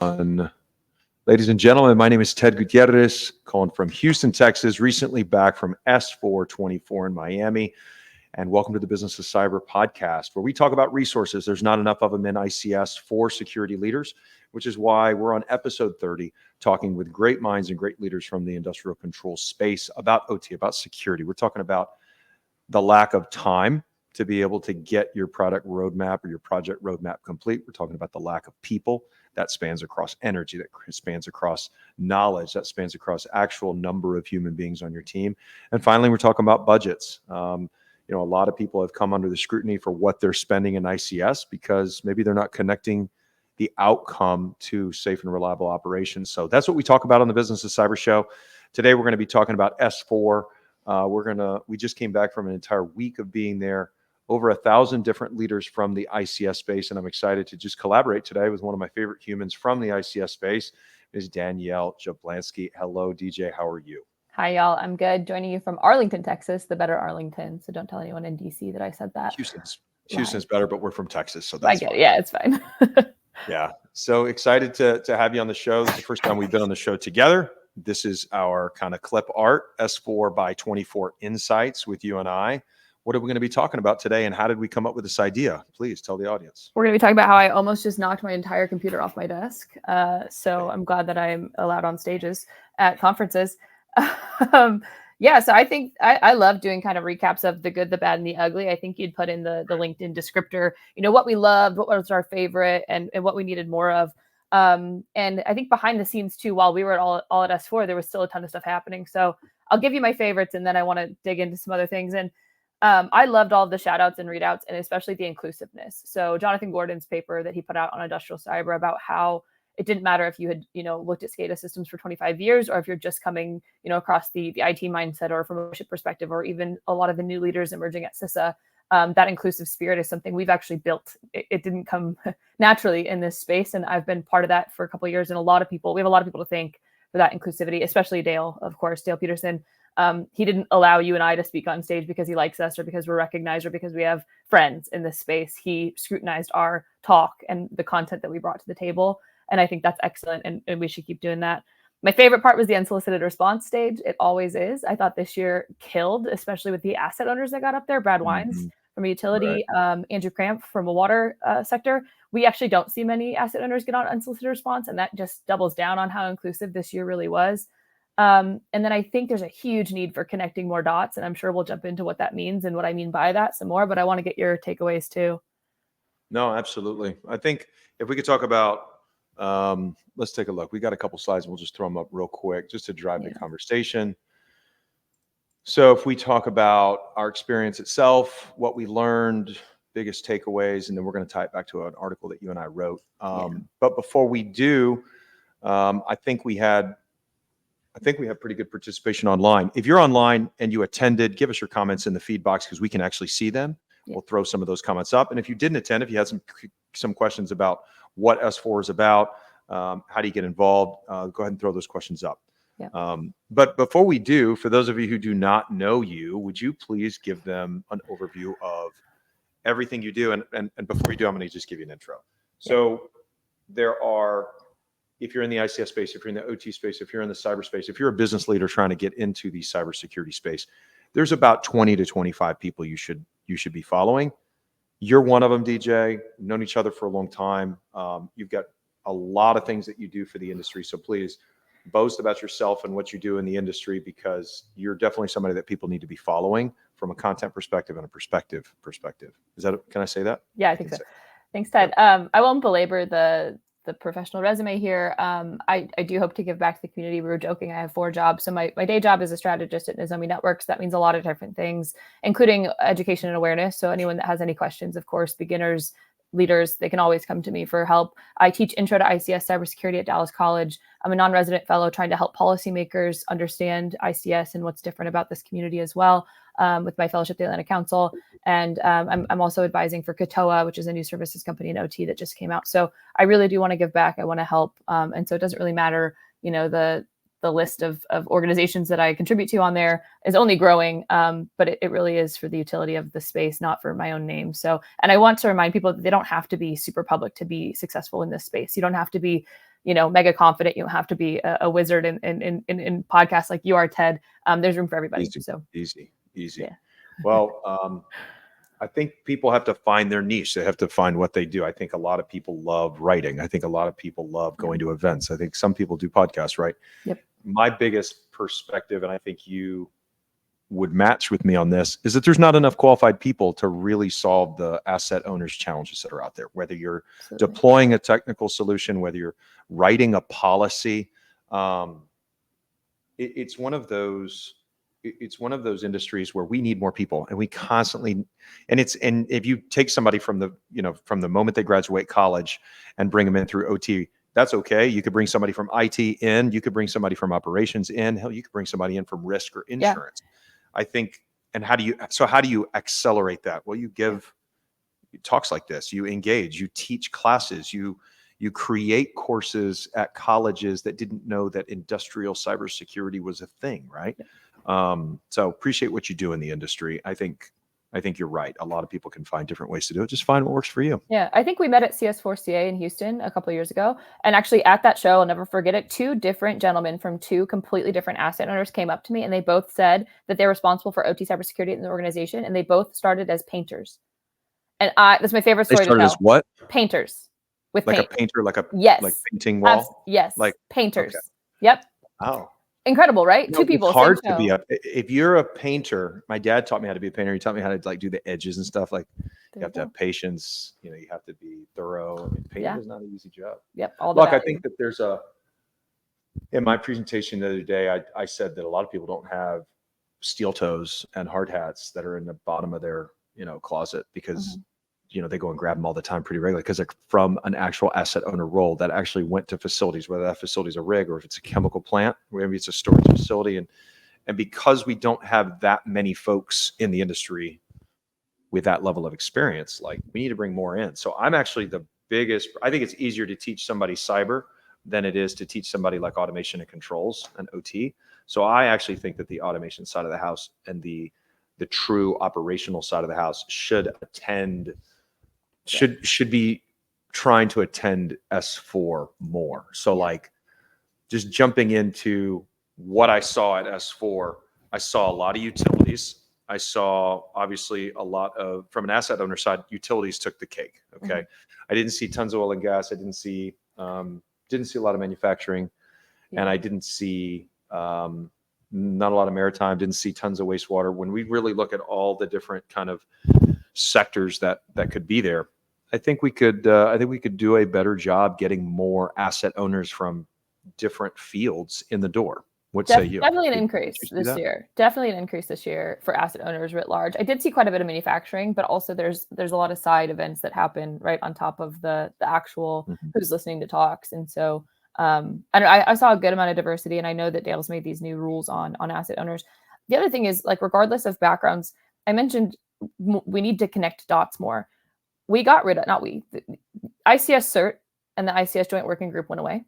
Ladies and gentlemen, my name is Ted Gutierrez, calling from Houston, Texas, recently back from S4x24 in Miami. And welcome to the Business of Cyber podcast, where we talk about resources. There's not enough of them in ICS for security leaders, which is why we're on episode 30, talking with great minds and great leaders from the industrial control space about OT, about security. We're talking about the lack of time to be able to get your product roadmap or your project roadmap complete. We're talking about the lack of people. That spans across energy, that spans across knowledge, that spans across actual number of human beings on your team. And finally, we're talking about budgets. A lot of people have come under the scrutiny for what they're spending in ICS because maybe they're not connecting the outcome to safe and reliable operations. So that's what we talk about on the Business of Cyber show. Today, we're going to be talking about S4. We just came back from an entire week of being there. Over 1,000 different leaders from the ICS space, and I'm excited to just collaborate today with one of my favorite humans from the ICS space, Ms. Danielle Jablanski. Hello, DJ. How are you? Hi, y'all. I'm good. Joining you from Arlington, Texas, the better Arlington. So don't tell anyone in DC that I said that. Houston's better, but we're from Texas, so that's fine. Yeah, it's fine. Yeah. So excited to have you on the show. This is the first time we've been on the show together. This is our kind of clip art, S4x24 Insights with you and I. What are we going to be talking about today, and how did we come up with this idea? Please tell the audience. We're going to be talking about how I almost just knocked my entire computer off my desk. So I'm glad that I'm allowed on stages at conferences. So I think I love doing kind of recaps of the good, the bad, and the ugly. I think you'd put in the LinkedIn descriptor, what we loved, what was our favorite, and what we needed more of. And I think behind the scenes too, while we were all at S4, there was still a ton of stuff happening. So I'll give you my favorites, and then I want to dig into some other things. And I loved all of the shout outs and readouts, and especially the inclusiveness. So Jonathan Gordon's paper that he put out on industrial cyber about how it didn't matter if you had, looked at SCADA systems for 25 years, or if you're just coming, across the IT mindset or from a leadership perspective, or even a lot of the new leaders emerging at CISA. That inclusive spirit is something we've actually built. It didn't come naturally in this space. And I've been part of that for a couple of years. And we have a lot of people to thank for that inclusivity, especially Dale, of course, Dale Peterson. He didn't allow you and I to speak on stage because he likes us or because we're recognized or because we have friends in this space. He scrutinized our talk and the content that we brought to the table. And I think that's excellent. And we should keep doing that. My favorite part was the unsolicited response stage. It always is. I thought this year killed, especially with the asset owners that got up there. Brad Wines from a utility, right. Andrew Cramp from a water sector. We actually don't see many asset owners get on unsolicited response. And that just doubles down on how inclusive this year really was. And then I think there's a huge need for connecting more dots, and I'm sure we'll jump into what that means and what I mean by that some more, but I want to get your takeaways too. No, absolutely. I think if we could talk about, let's take a look. We got a couple slides and we'll just throw them up real quick just to drive the conversation. So if we talk about our experience itself, what we learned, biggest takeaways, and then we're going to tie it back to an article that you and I wrote. But before we do, I think we have pretty good participation online. If you're online and you attended, give us your comments in the feed box because we can actually see them. Yeah. We'll throw some of those comments up. And if you didn't attend, if you had some questions about what S4 is about, how do you get involved, go ahead and throw those questions up. Yeah. But before we do, for those of you who do not know you, would you please give them an overview of everything you do? And before we do, I'm going to just give you an intro. So there are... If you're in the ICS space, if you're in the OT space, if you're in the cyber space, if you're a business leader trying to get into the cybersecurity space, there's about 20 to 25 people you should be following. You're one of them, DJ. We've known each other for a long time. You've got a lot of things that you do for the industry. So please boast about yourself and what you do in the industry, because you're definitely somebody that people need to be following from a content perspective and a perspective. Can I say that? Yeah, I think so. Thanks, Ted. I won't belabor the professional resume here. I do hope to give back to the community. We were joking, I have 4 jobs. So my day job is a strategist at Nozomi Networks. That means a lot of different things, including education and awareness. So anyone that has any questions, of course, beginners, leaders, they can always come to me for help. I teach Intro to ICS Cybersecurity at Dallas College. I'm a non-resident fellow trying to help policymakers understand ICS and what's different about this community as well, with my fellowship at the Atlantic Council. And I'm also advising for Katoa, which is a new services company in OT that just came out. So I really do want to give back. I want to help. And so it doesn't really matter, the list of organizations that I contribute to on there is only growing, but it really is for the utility of the space, not for my own name. So, and I want to remind people that they don't have to be super public to be successful in this space. You don't have to be mega confident. You don't have to be a wizard in podcasts like you are, Ted. There's room for everybody. Easy. Yeah. Well, I think people have to find their niche. They have to find what they do. I think a lot of people love writing. I think a lot of people love going to events. I think some people do podcasts, right? Yep. My biggest perspective, and I think you would match with me on this, is that there's not enough qualified people to really solve the asset owners challenges that are out there, whether you're deploying a technical solution, whether you're writing a policy. It's one of those industries where we need more people, and we constantly, and if you take somebody from the moment they graduate college and bring them in through OT, that's okay. You could bring somebody from IT in, you could bring somebody from operations in, hell, you could bring somebody in from risk or insurance. I think, and how do you accelerate that? Well, you give talks like this, you engage, you teach classes, you create courses at colleges that didn't know that industrial cybersecurity was a thing, right? So appreciate what you do in the industry. I think you're right. A lot of people can find different ways to do it. Just find what works for you. Yeah, I think we met at CS4CA in Houston a couple of years ago. And actually at that show, I'll never forget it, 2 different gentlemen from 2 completely different asset owners came up to me, and they both said that they're responsible for OT cybersecurity in the organization, and they both started as painters. And that's my favorite story They started to tell. as what? Painters. With like paint. A painter, like yes, painting wall? Yes, like painters. Okay. Yep. Wow. Incredible, right? 2 people. It's hard to be if you're a painter. My dad taught me how to be a painter. He taught me how to do the edges and stuff. You have to have patience. You have to be thorough. I mean, painting is not an easy job. Yep. Look, I think that there's in my presentation the other day, I said that a lot of people don't have steel toes and hard hats that are in the bottom of their, closet because they go and grab them all the time pretty regularly because they're from an actual asset owner role that actually went to facilities, whether that facility is a rig or if it's a chemical plant, maybe it's a storage facility. And because we don't have that many folks in the industry with that level of experience, we need to bring more in. So I'm actually I think it's easier to teach somebody cyber than it is to teach somebody like automation and controls and OT. So I actually think that the automation side of the house and the true operational side of the house should be trying to attend S4 more. So just jumping into what I saw at S4, I saw a lot of utilities. I saw obviously a lot of, from an asset owner side, utilities took the cake. Okay. I didn't see tons of oil and gas. I didn't see a lot of manufacturing, and I didn't see not a lot of maritime, didn't see tons of wastewater. When we really look at all the different kind of sectors that could be there, I think we could do a better job getting more asset owners from different fields in the door. What say you? Definitely an increase this year. Definitely an increase this year for asset owners writ large. I did see quite a bit of manufacturing, but also there's a lot of side events that happen right on top of the actual who's listening to talks. And so I saw a good amount of diversity, and I know that Dale's made these new rules on asset owners. The other thing is, regardless of backgrounds, I mentioned we need to connect dots more. We got rid of, the ICS CERT and the ICS Joint Working Group went away.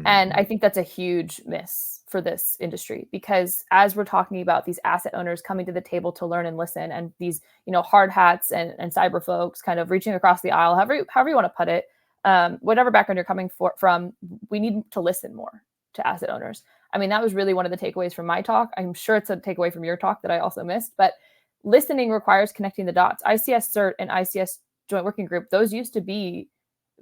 And I think that's a huge miss for this industry, because as we're talking about these asset owners coming to the table to learn and listen, and these, hard hats and cyber folks kind of reaching across the aisle, however you want to put it, whatever background you're coming from, we need to listen more to asset owners. I mean, that was really one of the takeaways from my talk. I'm sure it's a takeaway from your talk that I also missed, but listening requires connecting the dots. ICS CERT and ICS Joint Working Group, those used to be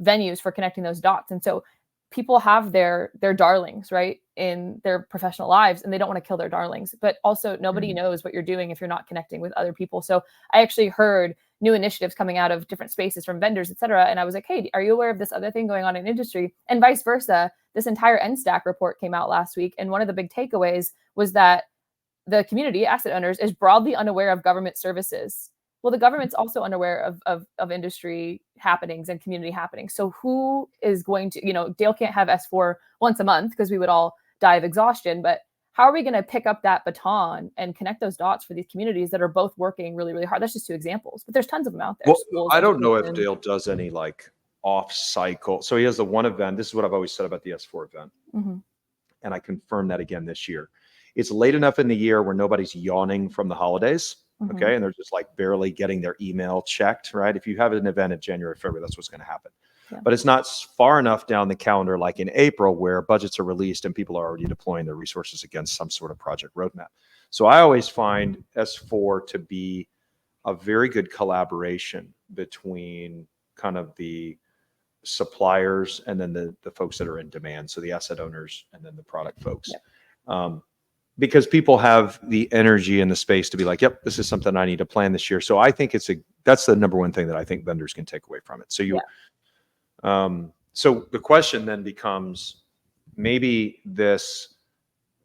venues for connecting those dots. And so people have their darlings, right, in their professional lives, and they don't want to kill their darlings. But also nobody knows what you're doing if you're not connecting with other people. So I actually heard new initiatives coming out of different spaces from vendors, et cetera. And I was like, hey, are you aware of this other thing going on in industry? And vice versa. This entire NSTAC report came out last week. And one of the big takeaways was that the community, asset owners, is broadly unaware of government services. Well, the government's also unaware of industry happenings and community happenings. So who is going to, Dale can't have S4 once a month because we would all die of exhaustion. But how are we going to pick up that baton and connect those dots for these communities that are both working really, really hard? That's just 2 examples, but there's tons of them out there. Well, I don't know if Dale does any off cycle. So he has the one event. This is what I've always said about the S4 event. And I confirmed that again this year. It's late enough in the year where nobody's yawning from the holidays. And they're just barely getting their email checked, right? If you have an event in January, February, that's what's going to happen. Yeah. but it's not far enough down the calendar like in April where budgets are released and people are already deploying their resources against some sort of project roadmap. So I always find S4 to be a very good collaboration between kind of the suppliers and then the folks that are in demand. So the asset owners and then the product folks. Yep. Because people have the energy and the space to be like, yep, this is something I need to plan this year. So I think that's the number one thing that I think vendors can take away from it. So so the question then becomes maybe this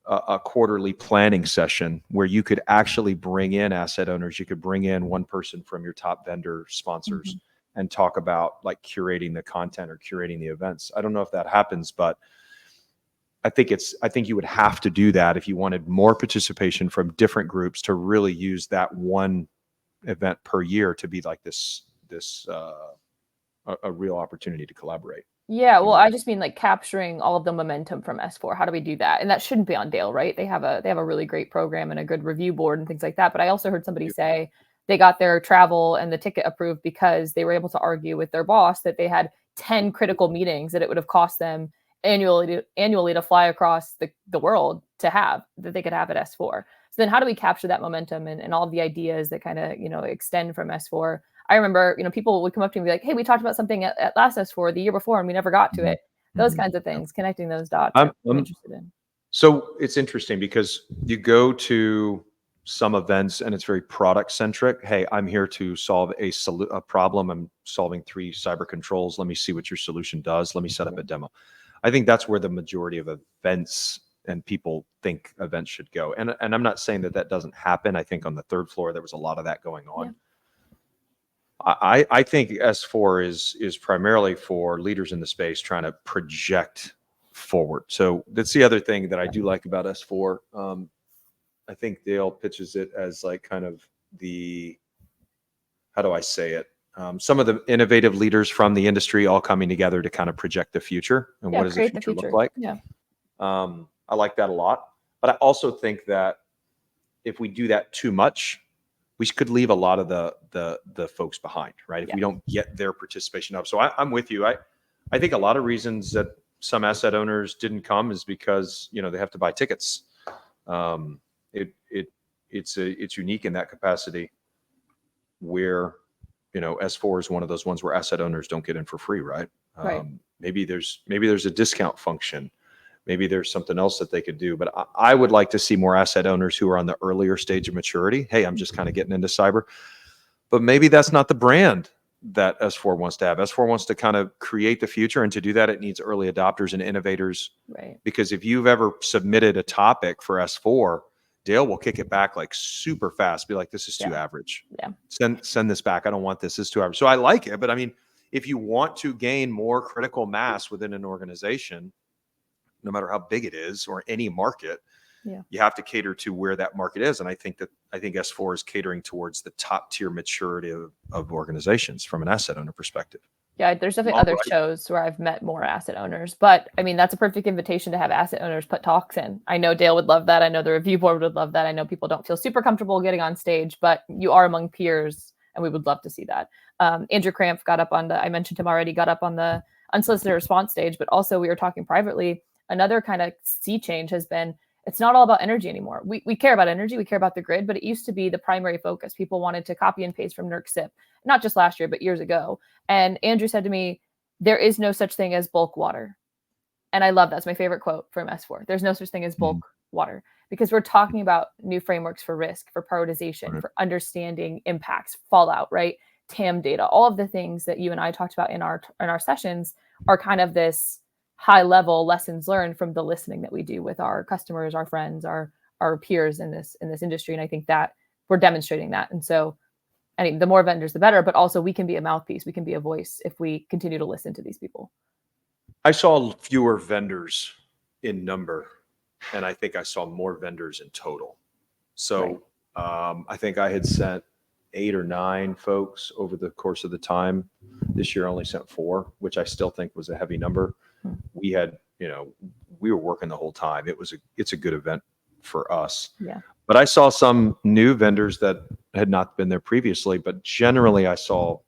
a quarterly planning session where you could actually bring in asset owners. You could bring in one person from your top vendor sponsors and talk about like curating the content or curating the events. I don't know if that happens, but I think you would have to do that if you wanted more participation from different groups to really use that one event per year to be like a real opportunity to collaborate. Yeah, well, I just mean like capturing all of the momentum from S4. How do we do that? And that shouldn't be on Dale, right? They have a really great program and a good review board and things like that. But I also heard somebody say they got their travel and the ticket approved because they were able to argue with their boss that they had 10 critical meetings that it would have cost them annually to fly across the world that they could have at S4. So then how do we capture that momentum and all of the ideas that kind of, extend from S4? I remember, people would come up to me and be like, hey, we talked about something at last S4 the year before and we never got to it. Those kinds of things, connecting those dots I'm interested in. So it's interesting because you go to some events and it's very product centric. Hey, I'm here to solve a problem. I'm solving 3 cyber controls. Let me see what your solution does. Let me set up a demo. I think that's where the majority of events and people think events should go. And I'm not saying that doesn't happen. I think on the 3rd floor, there was a lot of that going on. Yeah. I think S4 is primarily for leaders in the space trying to project forward. So that's the other thing that I do like about S4. I think Dale pitches it as like kind of how do I say it? Some of the innovative leaders from the industry all coming together to kind of project the future and what does the future look like. Yeah. I like that a lot. But I also think that if we do that too much, we could leave a lot of the folks behind, right? If we don't get their participation up. So I'm with you. I think a lot of reasons that some asset owners didn't come is because, they have to buy tickets. It's unique in that capacity where, S4 is one of those ones where asset owners don't get in for free, right? Right. Maybe there's a discount function. Maybe there's something else that they could do. But I would like to see more asset owners who are on the earlier stage of maturity. Hey, I'm just kind of getting into cyber. But maybe that's not the brand that S4 wants to have. S4 wants to kind of create the future. And to do that, it needs early adopters and innovators. Right. Because if you've ever submitted a topic for S4, Dale will kick it back like super fast. Be like, this is too average. Yeah. Send this back. I don't want this. This is too average. So I like it. But I mean, if you want to gain more critical mass within an organization, no matter how big it is or any market, you have to cater to where that market is. And I think S4 is catering towards the top tier maturity of organizations from an asset owner perspective. Yeah, there's definitely other shows where I've met more asset owners, but I mean, that's a perfect invitation to have asset owners put talks in. I know Dale would love that. I know the review board would love that. I know people don't feel super comfortable getting on stage, but you are among peers and we would love to see that. Andrew Cramp I mentioned him already, got up on the unsolicited response stage, but also we were talking privately. Another kind of sea change has been, it's not all about energy anymore. We care about energy, we care about the grid, but it used to be the primary focus. People wanted to copy and paste from NERC SIP, not just last year, but years ago. And Andrew said to me, there is no such thing as bulk water. And I love that's my favorite quote from S4. There's no such thing as bulk water, because we're talking about new frameworks for risk, for prioritization, for understanding impacts, fallout, right? TAM data, all of the things that you and I talked about in our sessions are kind of this high level lessons learned from the listening that we do with our customers, our friends, our peers in this industry. And I think that we're demonstrating that. And so, I mean, the more vendors, the better, but also we can be a mouthpiece. We can be a voice if we continue to listen to these people. I saw fewer vendors in number, and I think I saw more vendors in total. So I think I had sent 8 or 9 folks over the course of the time. This year I only sent 4, which I still think was a heavy number. We had, we were working the whole time. It's a good event for us. Yeah. But I saw some new vendors that had not been there previously, but generally I saw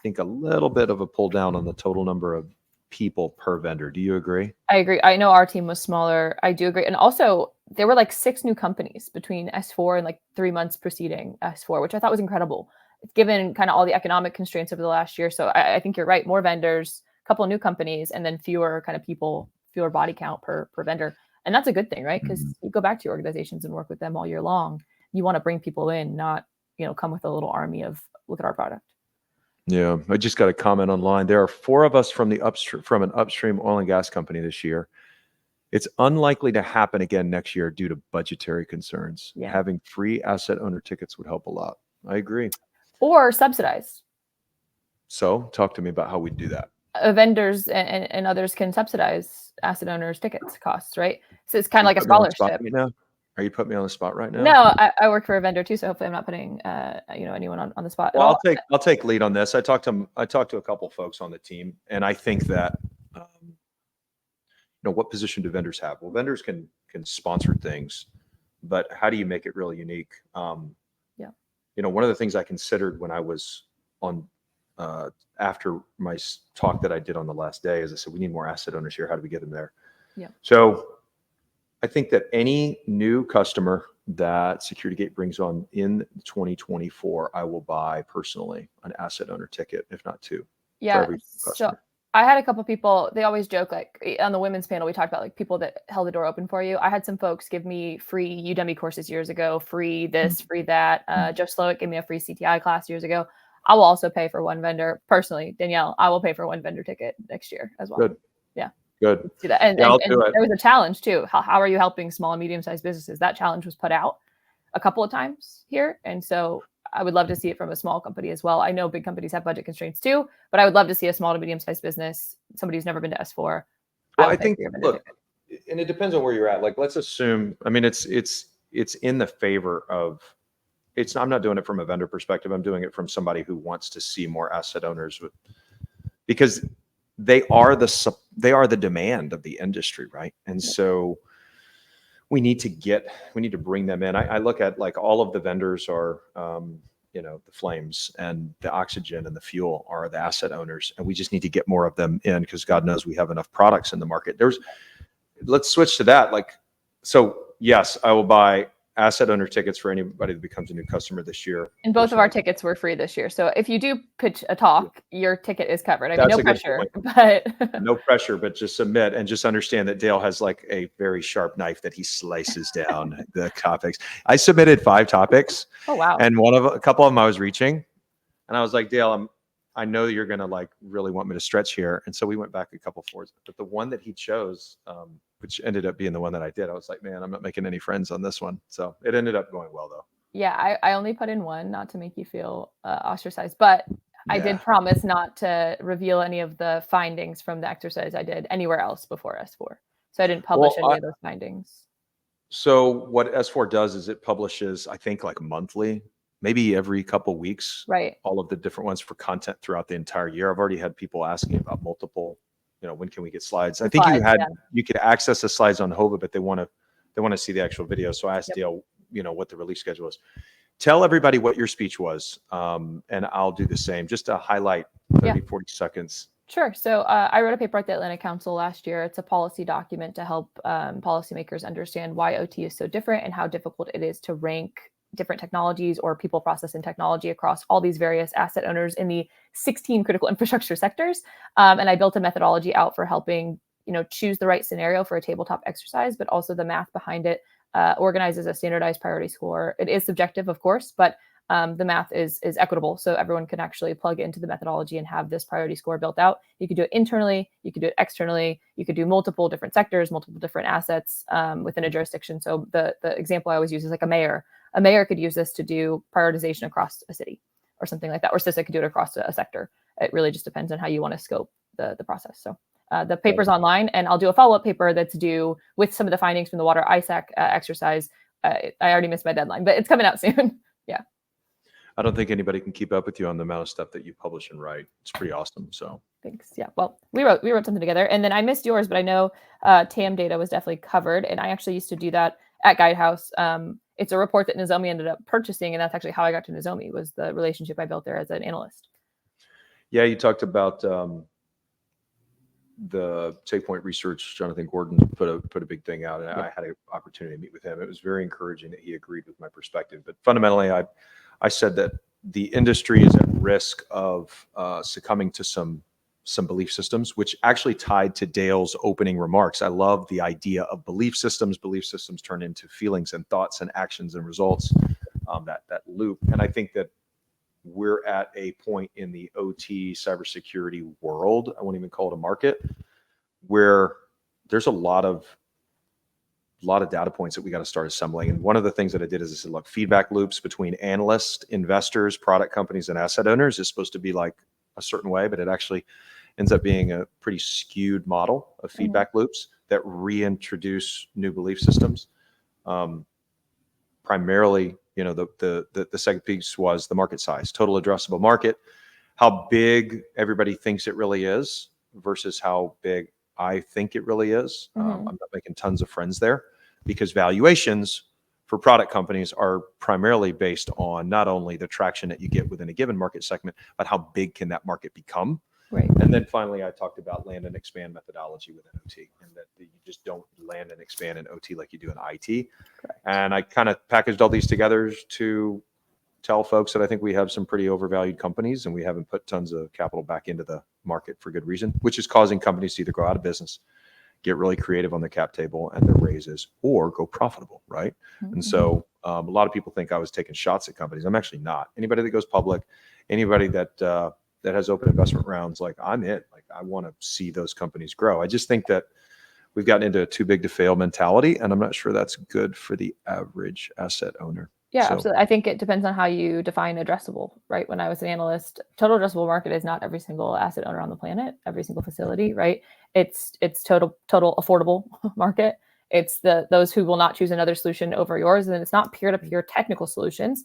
think, a little bit of a pull down on the total number of people per vendor. Do you agree? I agree. I know our team was smaller. I do agree. And also, there were like 6 new companies between S4 and like 3 months preceding S4, which I thought was incredible, given kind of all the economic constraints over the last year. So I think you're right. More vendors, a couple of new companies, and then fewer kind of people, fewer body count per vendor. And that's a good thing, right? Because you go back to your organizations and work with them all year long. You want to bring people in, not, come with a little army of, look at our product. Yeah, I just got a comment online. There are 4 of us from an upstream oil and gas company this year. It's unlikely to happen again next year due to budgetary concerns. Yeah. Having free asset owner tickets would help a lot. I agree. Or subsidized. So talk to me about how we do that. Vendors and others can subsidize asset owners' tickets costs, right? So it's kind of like a scholarship. Are you putting me on the spot right now? No, I work for a vendor too, so hopefully I'm not putting anyone on the spot. Well, I'll take lead on this. I talked to a couple folks on the team, and I think that what position do vendors have? Well, vendors can sponsor things, but how do you make it really unique? Yeah. One of the things I considered when I was on after my talk that I did on the last day is I said, we need more asset owners here. How do we get them there? Yeah. So I think that any new customer that SecurityGate brings on in 2024, I will buy personally an asset owner ticket, if not 2. Yeah. For every customer. So I had a couple of people, they always joke, like on the women's panel, we talked about like people that held the door open for you. I had some folks give me free Udemy courses years ago, free this, free that. Joe Slowick gave me a free CTI class years ago. I will also pay for one vendor personally. Danielle, I will pay for one vendor ticket next year as well. Good. Yeah. Good. Do that. And, yeah, and there was a challenge too. How are you helping small and medium-sized businesses? That challenge was put out a couple of times here. And so I would love to see it from a small company as well. I know big companies have budget constraints too, but I would love to see a small to medium-sized business, somebody who's never been to S4. Well, I think, look, and it depends on where you're at. Like, let's assume, I mean, it's in the favor of, I'm not doing it from a vendor perspective. I'm doing it from somebody who wants to see more asset owners because they are the demand of the industry, right? And so we need to bring them in. I look at like all of the vendors are, the flames and the oxygen and the fuel are the asset owners, and we just need to get more of them in because God knows we have enough products in the market. Let's switch to that. So yes, I will buy asset owner tickets for anybody that becomes a new customer this year. And both of our tickets were free this year. So if you do pitch a talk, your ticket is covered. I mean, no pressure, but no pressure, but just submit and just understand that Dale has like a very sharp knife that he slices down the topics. I submitted 5 topics. Oh, wow. And a couple of them I was reaching, and I was like, Dale, I know you're going to like really want me to stretch here. And so we went back a couple forwards, but the one that he chose, which ended up being the one that I did, I was like, man, I'm not making any friends on this one. So it ended up going well though. Yeah. I only put in one, not to make you feel ostracized, but I did promise not to reveal any of the findings from the exercise I did anywhere else before S4. So I didn't publish any of those findings. So what S4 does is it publishes, I think like monthly, maybe every couple weeks, right? All of the different ones for content throughout the entire year. I've already had people asking about multiple, when can we get slides? I think you could access the slides on Hova, but they want to see the actual video. So I asked Dale, what the release schedule is. Tell everybody what your speech was, and I'll do the same, just to highlight 30, 40 seconds. Sure. So I wrote a paper at the Atlantic Council last year. It's a policy document to help policymakers understand why OT is so different and how difficult it is to rank different technologies or people, process, and technology across all these various asset owners in the 16 critical infrastructure sectors. And I built a methodology out for helping, choose the right scenario for a tabletop exercise, but also the math behind it, organizes a standardized priority score. It is subjective, of course, but the math is equitable. So everyone can actually plug into the methodology and have this priority score built out. You could do it internally, you could do it externally, you could do multiple different sectors, multiple different assets within a jurisdiction. So the example I always use is like a mayor. A mayor could use this to do prioritization across a city or something like that, or CISA could do it across a sector. It really just depends on how you want to scope the process. So the paper's online, and I'll do a follow-up paper that's due with some of the findings from the water ISAC exercise. I already missed my deadline, but it's coming out soon. Yeah. I don't think anybody can keep up with you on the amount of stuff that you publish and write. It's pretty awesome. So thanks. Yeah. Well, we wrote something together, and then I missed yours, but I know TAM data was definitely covered, and I actually used to do that at Guidehouse. It's a report that Nozomi ended up purchasing, and that's actually how I got to Nozomi, was the relationship I built there as an analyst. Yeah, you talked about the Take-Point Research. Jonathan Gordon put a big thing out, and I had an opportunity to meet with him. It was very encouraging that he agreed with my perspective. But fundamentally, I said that the industry is at risk of succumbing to some belief systems, which actually tied to Dale's opening remarks. I love the idea of belief systems. Belief systems turn into feelings and thoughts and actions and results, that loop. And I think that we're at a point in the OT cybersecurity world, I won't even call it a market, where there's a lot of data points that we got to start assembling. And one of the things that I did is I said, look, feedback loops between analysts, investors, product companies, and asset owners is supposed to be like a certain way, but it actually ends up being a pretty skewed model of feedback loops that reintroduce new belief systems. Primarily, the second piece was the market size, total addressable market, how big everybody thinks it really is versus how big I think it really is. I'm not making tons of friends there, because valuations for product companies are primarily based on not only the traction that you get within a given market segment, but how big can that market become. Right. And then finally, I talked about land and expand methodology within OT, and that you just don't land and expand in OT like you do in IT. Correct. And I kind of packaged all these together to tell folks that I think we have some pretty overvalued companies, and we haven't put tons of capital back into the market for good reason, which is causing companies to either go out of business, get really creative on the cap table and their raises, or go profitable, right? And so a lot of people think I was taking shots at companies. I'm actually not. Anybody that goes public, anybody that has open investment rounds, like, I'm in. Like, I want to see those companies grow. I just think that we've gotten into a too big to fail mentality, and I'm not sure that's good for the average asset owner. Yeah, absolutely. I think it depends on how you define addressable, right? When I was an analyst, total addressable market is not every single asset owner on the planet, every single facility, right? It's total affordable market. It's those who will not choose another solution over yours, and it's not peer-to-peer technical solutions.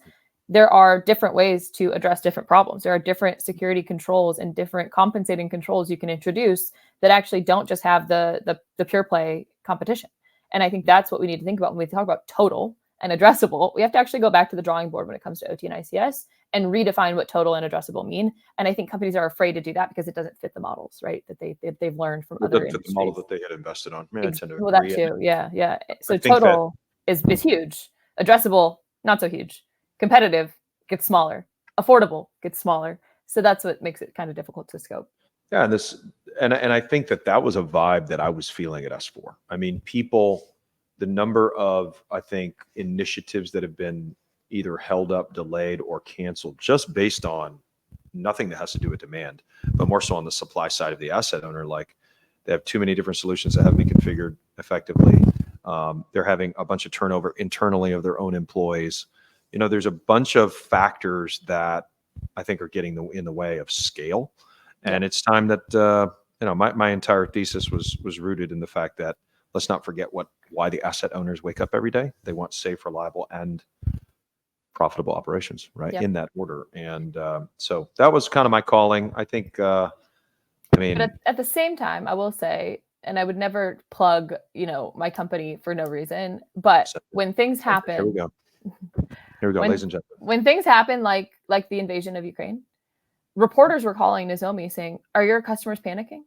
There are different ways to address different problems. There are different security controls and different compensating controls you can introduce that actually don't just have the pure play competition. And I think that's what we need to think about when we talk about total and addressable. We have to actually go back to the drawing board when it comes to OT and ICS and redefine what total and addressable mean. And I think companies are afraid to do that because it doesn't fit the models, right? That they've learned from other industries. The model that they had invested on. I tend to well, agree. that too. Yeah. So total is huge. Addressable, not so huge. Competitive gets smaller. Affordable gets smaller. So that's what makes it kind of difficult to scope. Yeah, and I think that was a vibe that I was feeling at S4. I mean, the number of, I think, initiatives that have been either held up, delayed, or canceled just based on nothing that has to do with demand, but more so on the supply side of the asset owner. Like, they have too many different solutions that haven't been configured effectively. They're having a bunch of turnover internally of their own employees. There's a bunch of factors that I think are getting in the way of scale. And it's time that, my entire thesis was rooted in the fact that let's not forget why the asset owners wake up every day. They want safe, reliable, and profitable operations, right? Yep. In that order. And so that was kind of my calling. I think, but at the same time, I will say, and I would never plug, my company for no reason, but when things happen, here we go, ladies and gentlemen. When things happen, like the invasion of Ukraine, reporters were calling Nozomi saying, "Are your customers panicking?"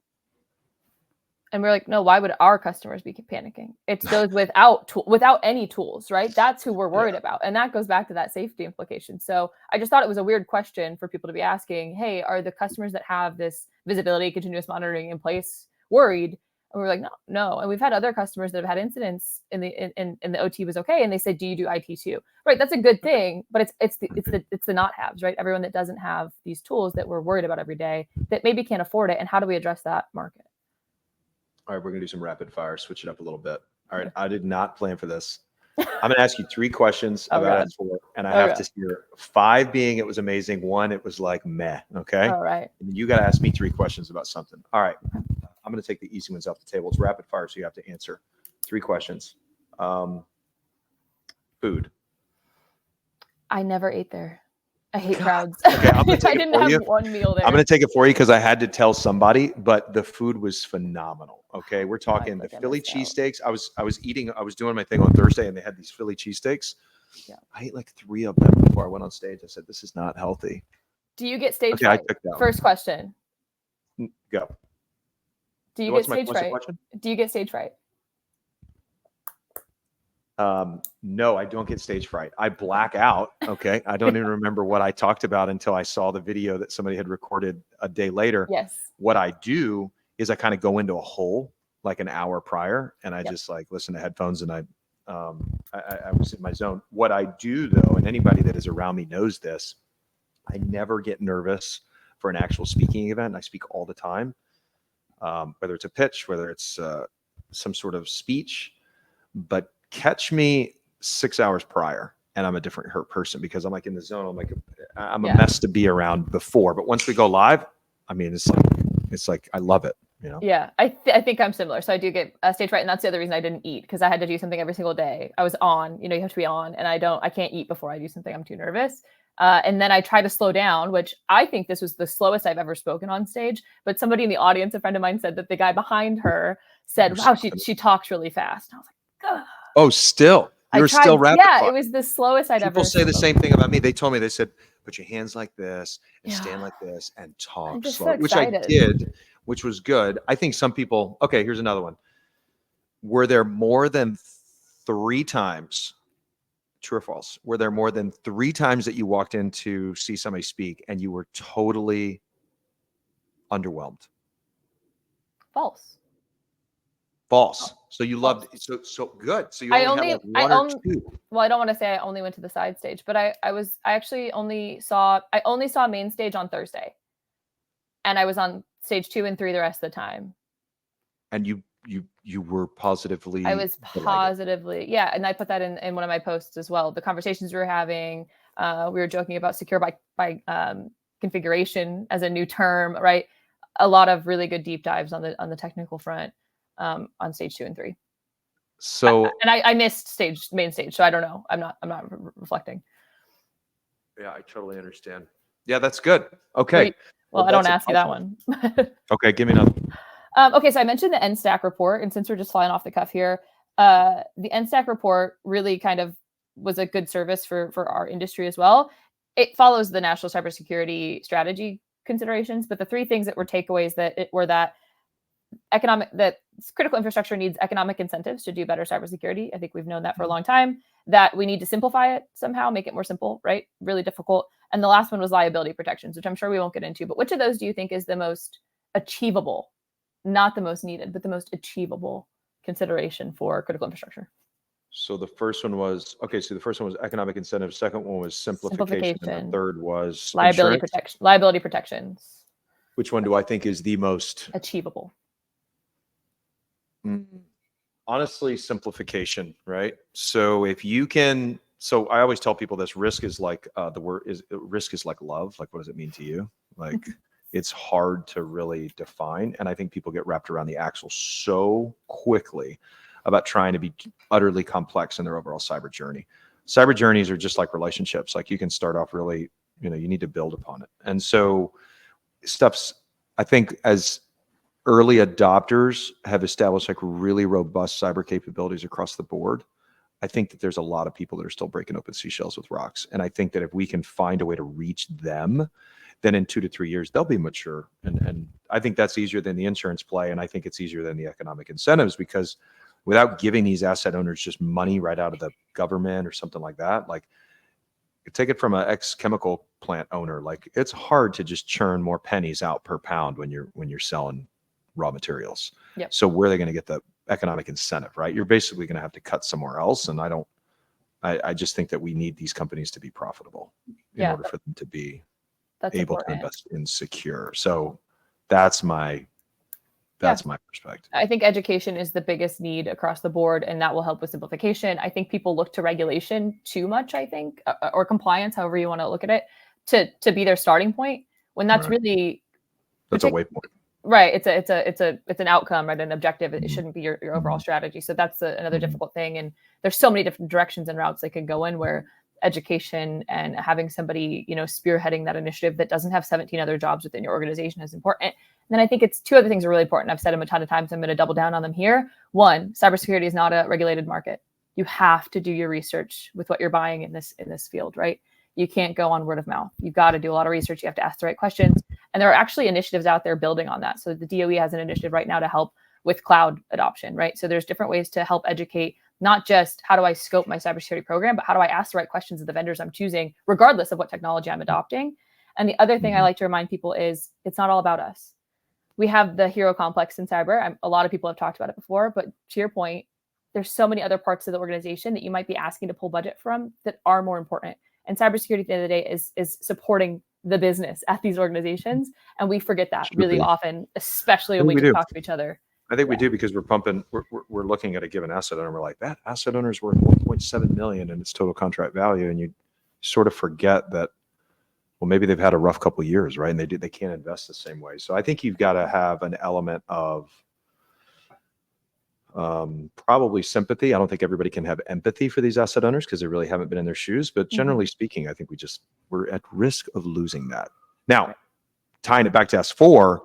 And we're like, "No, why would our customers be panicking? It's those without any tools, right? That's who we're worried about." And that goes back to that safety implication. So I just thought it was a weird question for people to be asking, "Hey, are the customers that have this visibility, continuous monitoring in place worried?" And we're like, no. And we've had other customers that have had incidents in the OT was okay, and they said, "Do you do IT too?" Right, that's a good thing, but it's the not haves, right? Everyone that doesn't have these tools that we're worried about every day that maybe can't afford it, and how do we address that market? All right, we're gonna do some rapid fire, switch it up a little bit. All right, I did not plan for this. I'm gonna ask you 3 questions about S4, and I have to hear 5 being it was amazing, 1 it was like meh. Okay. All right. And you got to ask me 3 questions about something. All right. I'm going to take the easy ones off the table. It's rapid fire, so you have to answer 3 questions. Food. I never ate there. I hate crowds. Okay, I'm gonna take I didn't have one meal there. I'm going to take it for you because I had to tell somebody, but the food was phenomenal. Okay, we're talking the Philly cheesesteaks. I was doing my thing on Thursday, and they had these Philly cheesesteaks. Yeah. I ate like 3 of them before I went on stage. I said, "This is not healthy." Do you get stage Okay, I fright? took that one. First question. Go. Do you What's get my stage what's the fright? question? Do you get stage fright? No, I don't get stage fright. I black out. Okay. I don't even remember what I talked about until I saw the video that somebody had recorded a day later. Yes. What I do is I kind of go into a hole like an hour prior, and I just like listen to headphones, and I was in my zone. What I do though, and anybody that is around me knows this, I never get nervous for an actual speaking event. I speak all the time, whether it's a pitch, whether it's some sort of speech, but catch me 6 hours prior and I'm a different hurt person because I'm like in the zone. I'm a mess to be around before, but once we go live, I mean, it's like, I love it, you know? Yeah, I think I'm similar. So I do get stage fright, and that's the other reason I didn't eat, because I had to do something every single day. I was on, you have to be on, and I can't eat before I do something. I'm too nervous. And then I try to slow down, which I think this was the slowest I've ever spoken on stage. But somebody in the audience, a friend of mine, said that the guy behind her said, "Wow, she talks really fast." And I was like, ugh. Oh, still. You're still rapid fire. It was the slowest I'd ever. People say the same thing about me. They told me, they said, put your hands like this and stand like this and talk slow, which I did, which was good. I think some people, okay, here's another one. Were there more than 3 times, true or false, were there more than 3 times that you walked in to see somebody speak and you were totally underwhelmed? False. False. So you loved it. So good. So you only had like 1 or 2. Well, I don't want to say I only went to the side stage, but I actually only saw main stage on Thursday. And I was on stage 2 and 3 the rest of the time. And you were positively. I was positively, yeah. And I put that in one of my posts as well. The conversations we were having, we were joking about secure by configuration as a new term, right? A lot of really good deep dives on the technical front. On stage 2 and 3. So I missed main stage, so I don't know. I'm not reflecting. Yeah, I totally understand. Yeah, that's good. Okay. Well, I don't ask you that one. Okay, give me another. Okay, so I mentioned the NSTAC report, and since we're just flying off the cuff here, the NSTAC report really kind of was a good service for our industry as well. It follows the national cybersecurity strategy considerations, but the 3 things that were takeaways were that critical infrastructure needs economic incentives to do better cybersecurity. I think we've known that for a long time, that we need to simplify it somehow, make it more simple, right? Really difficult. And the last one was liability protections, which I'm sure we won't get into, but which of those do you think is the most achievable, not the most needed, but the most achievable consideration for critical infrastructure? So the first one was, the first one was economic incentives. Second one was simplification. And the third was liability protection. Liability protections. Which one do I think is the most achievable? Honestly, simplification, right? So if you can, so I always tell people this: risk is like risk is like love. Like, what does it mean to you? Like, it's hard to really define, and I think people get wrapped around the axle so quickly about trying to be utterly complex in their overall cyber journey. Cyber journeys are just like relationships. Like, you can start off really, you need to build upon it, and so stuff's. I think as early adopters have established like really robust cyber capabilities across the board, I think that there's a lot of people that are still breaking open seashells with rocks. And I think that if we can find a way to reach them, then in 2 to 3 years, they'll be mature. And I think that's easier than the insurance play. And I think it's easier than the economic incentives, because without giving these asset owners just money right out of the government or something like that, like, take it from an ex-chemical plant owner, like, it's hard to just churn more pennies out per pound when you're selling raw materials. Yep. So where are they going to get the economic incentive, right? You're basically going to have to cut somewhere else. And I just think that we need these companies to be profitable in order for them to be able to invest in secure. So that's my perspective. I think education is the biggest need across the board, and that will help with simplification. I think people look to regulation too much, I think, or compliance, however you want to look at it, to be their starting point, when that's really, that's a waypoint. Right. It's an outcome, right? An objective. It shouldn't be your overall strategy. So that's another difficult thing. And there's so many different directions and routes they could go in, where education and having somebody, spearheading that initiative that doesn't have 17 other jobs within your organization is important. And then I think it's 2 other things are really important. I've said them a ton of times. I'm going to double down on them here. 1, cybersecurity is not a regulated market. You have to do your research with what you're buying in this field, right? You can't go on word of mouth. You've got to do a lot of research. You have to ask the right questions. And there are actually initiatives out there building on that. So the DOE has an initiative right now to help with cloud adoption, right? So there's different ways to help educate, not just how do I scope my cybersecurity program, but how do I ask the right questions of the vendors I'm choosing, regardless of what technology I'm adopting. And the other thing I like to remind people is it's not all about us. We have the hero complex in cyber. A lot of people have talked about it before, but to your point, there's so many other parts of the organization that you might be asking to pull budget from that are more important. And cybersecurity at the end of the day is supporting the business at these organizations. And we forget that really often, especially when we can talk to each other. I think we do, because we're looking at a given asset owner. We're like, that asset owner is worth 1.7 million in its total contract value. And you sort of forget that, well, maybe they've had a rough couple of years, right? And they can't invest the same way. So I think you've got to have an element of probably sympathy. I don't think everybody can have empathy for these asset owners because they really haven't been in their shoes. But generally speaking, I think we're at risk of losing that. Now, tying it back to S4,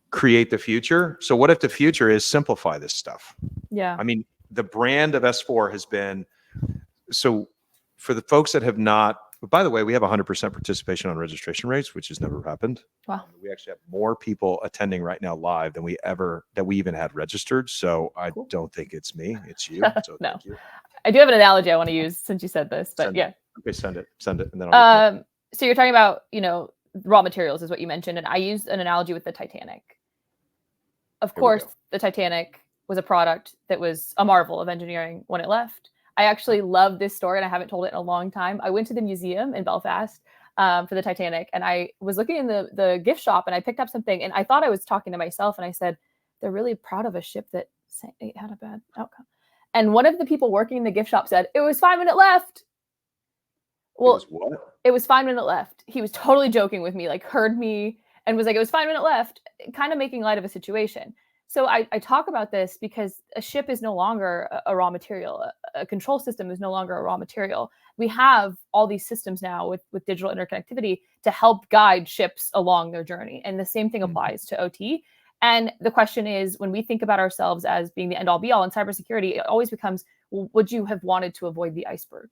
create the future. So what if the future is simplify this stuff? Yeah. I mean, the brand of S4 has been, so for the folks that have not, but by the way, we have 100% participation on registration rates, which has never happened. Wow. We actually have more people attending right now live than we even had registered. So I don't think it's me, it's you. So No, thank you. I do have an analogy I want to use since you said this, but Okay, send it. And then I'll so you're talking about, raw materials is what you mentioned. And I used an analogy with the Titanic. Of course, the Titanic was a product that was a marvel of engineering when it left. I actually love this story, and I haven't told it in a long time. I went to the museum in Belfast for the Titanic, and I was looking in the gift shop, and I picked up something, and I thought I was talking to myself, and I said, they're really proud of a ship that had a bad outcome. And one of the people working in the gift shop said, it was 5 minutes left. Well, it was 5 minutes left. He was totally joking with me, like heard me and was like, it was 5 minutes left, kind of making light of a situation. So I talk about this because a ship is no longer a raw material. A control system is no longer a raw material. We have all these systems now with digital interconnectivity to help guide ships along their journey. And the same thing applies to OT. And the question is, when we think about ourselves as being the end all be all in cybersecurity, it always becomes, well, would you have wanted to avoid the iceberg?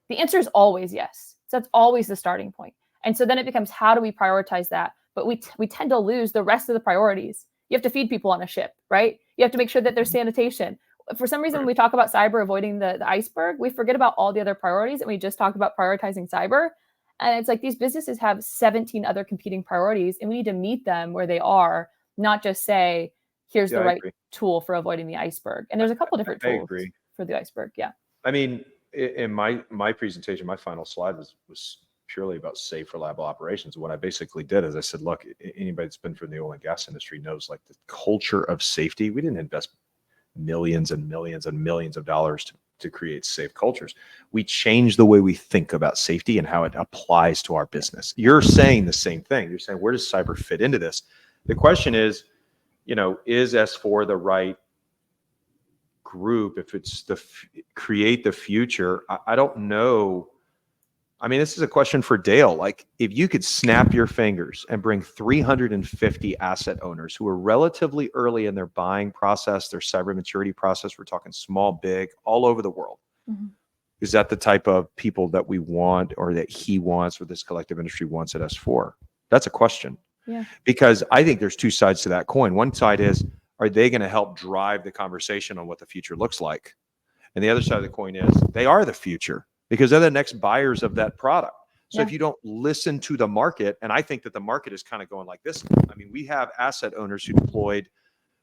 The answer is always yes. So that's always the starting point. And so then it becomes, how do we prioritize that? But we tend to lose the rest of the priorities. You have to feed people on a ship, right? You have to make sure that there's sanitation. For some reason, when we talk about cyber avoiding the iceberg, we forget about all the other priorities and we just talk about prioritizing cyber. And it's like these businesses have 17 other competing priorities and we need to meet them where they are, not just say, here's the right tool for avoiding the iceberg. And there's a couple different tools for the iceberg. Yeah. I mean, in my presentation, my final slide was purely about safe, reliable operations. What I basically did is I said, look, anybody that's been from the oil and gas industry knows, like, the culture of safety. We didn't invest millions and millions and millions of dollars to create safe cultures. We changed the way we think about safety and how it applies to our business. You're saying the same thing. You're saying, where does cyber fit into this? The question is, is S4 the right group? If it's create the future, I don't know. I mean, this is a question for Dale. Like, if you could snap your fingers and bring 350 asset owners who are relatively early in their buying process, their cyber maturity process, we're talking small, big, all over the world. Is that the type of people that we want, or that he wants, or this collective industry wants at S4? That's a question. Yeah. Because I think there's two sides to that coin. One side is, are they going to help drive the conversation on what the future looks like? And the other side of the coin is, they are the future, because they're the next buyers of that product. So if you don't listen to the market, and I think that the market is kind of going like this. I mean, we have asset owners who deployed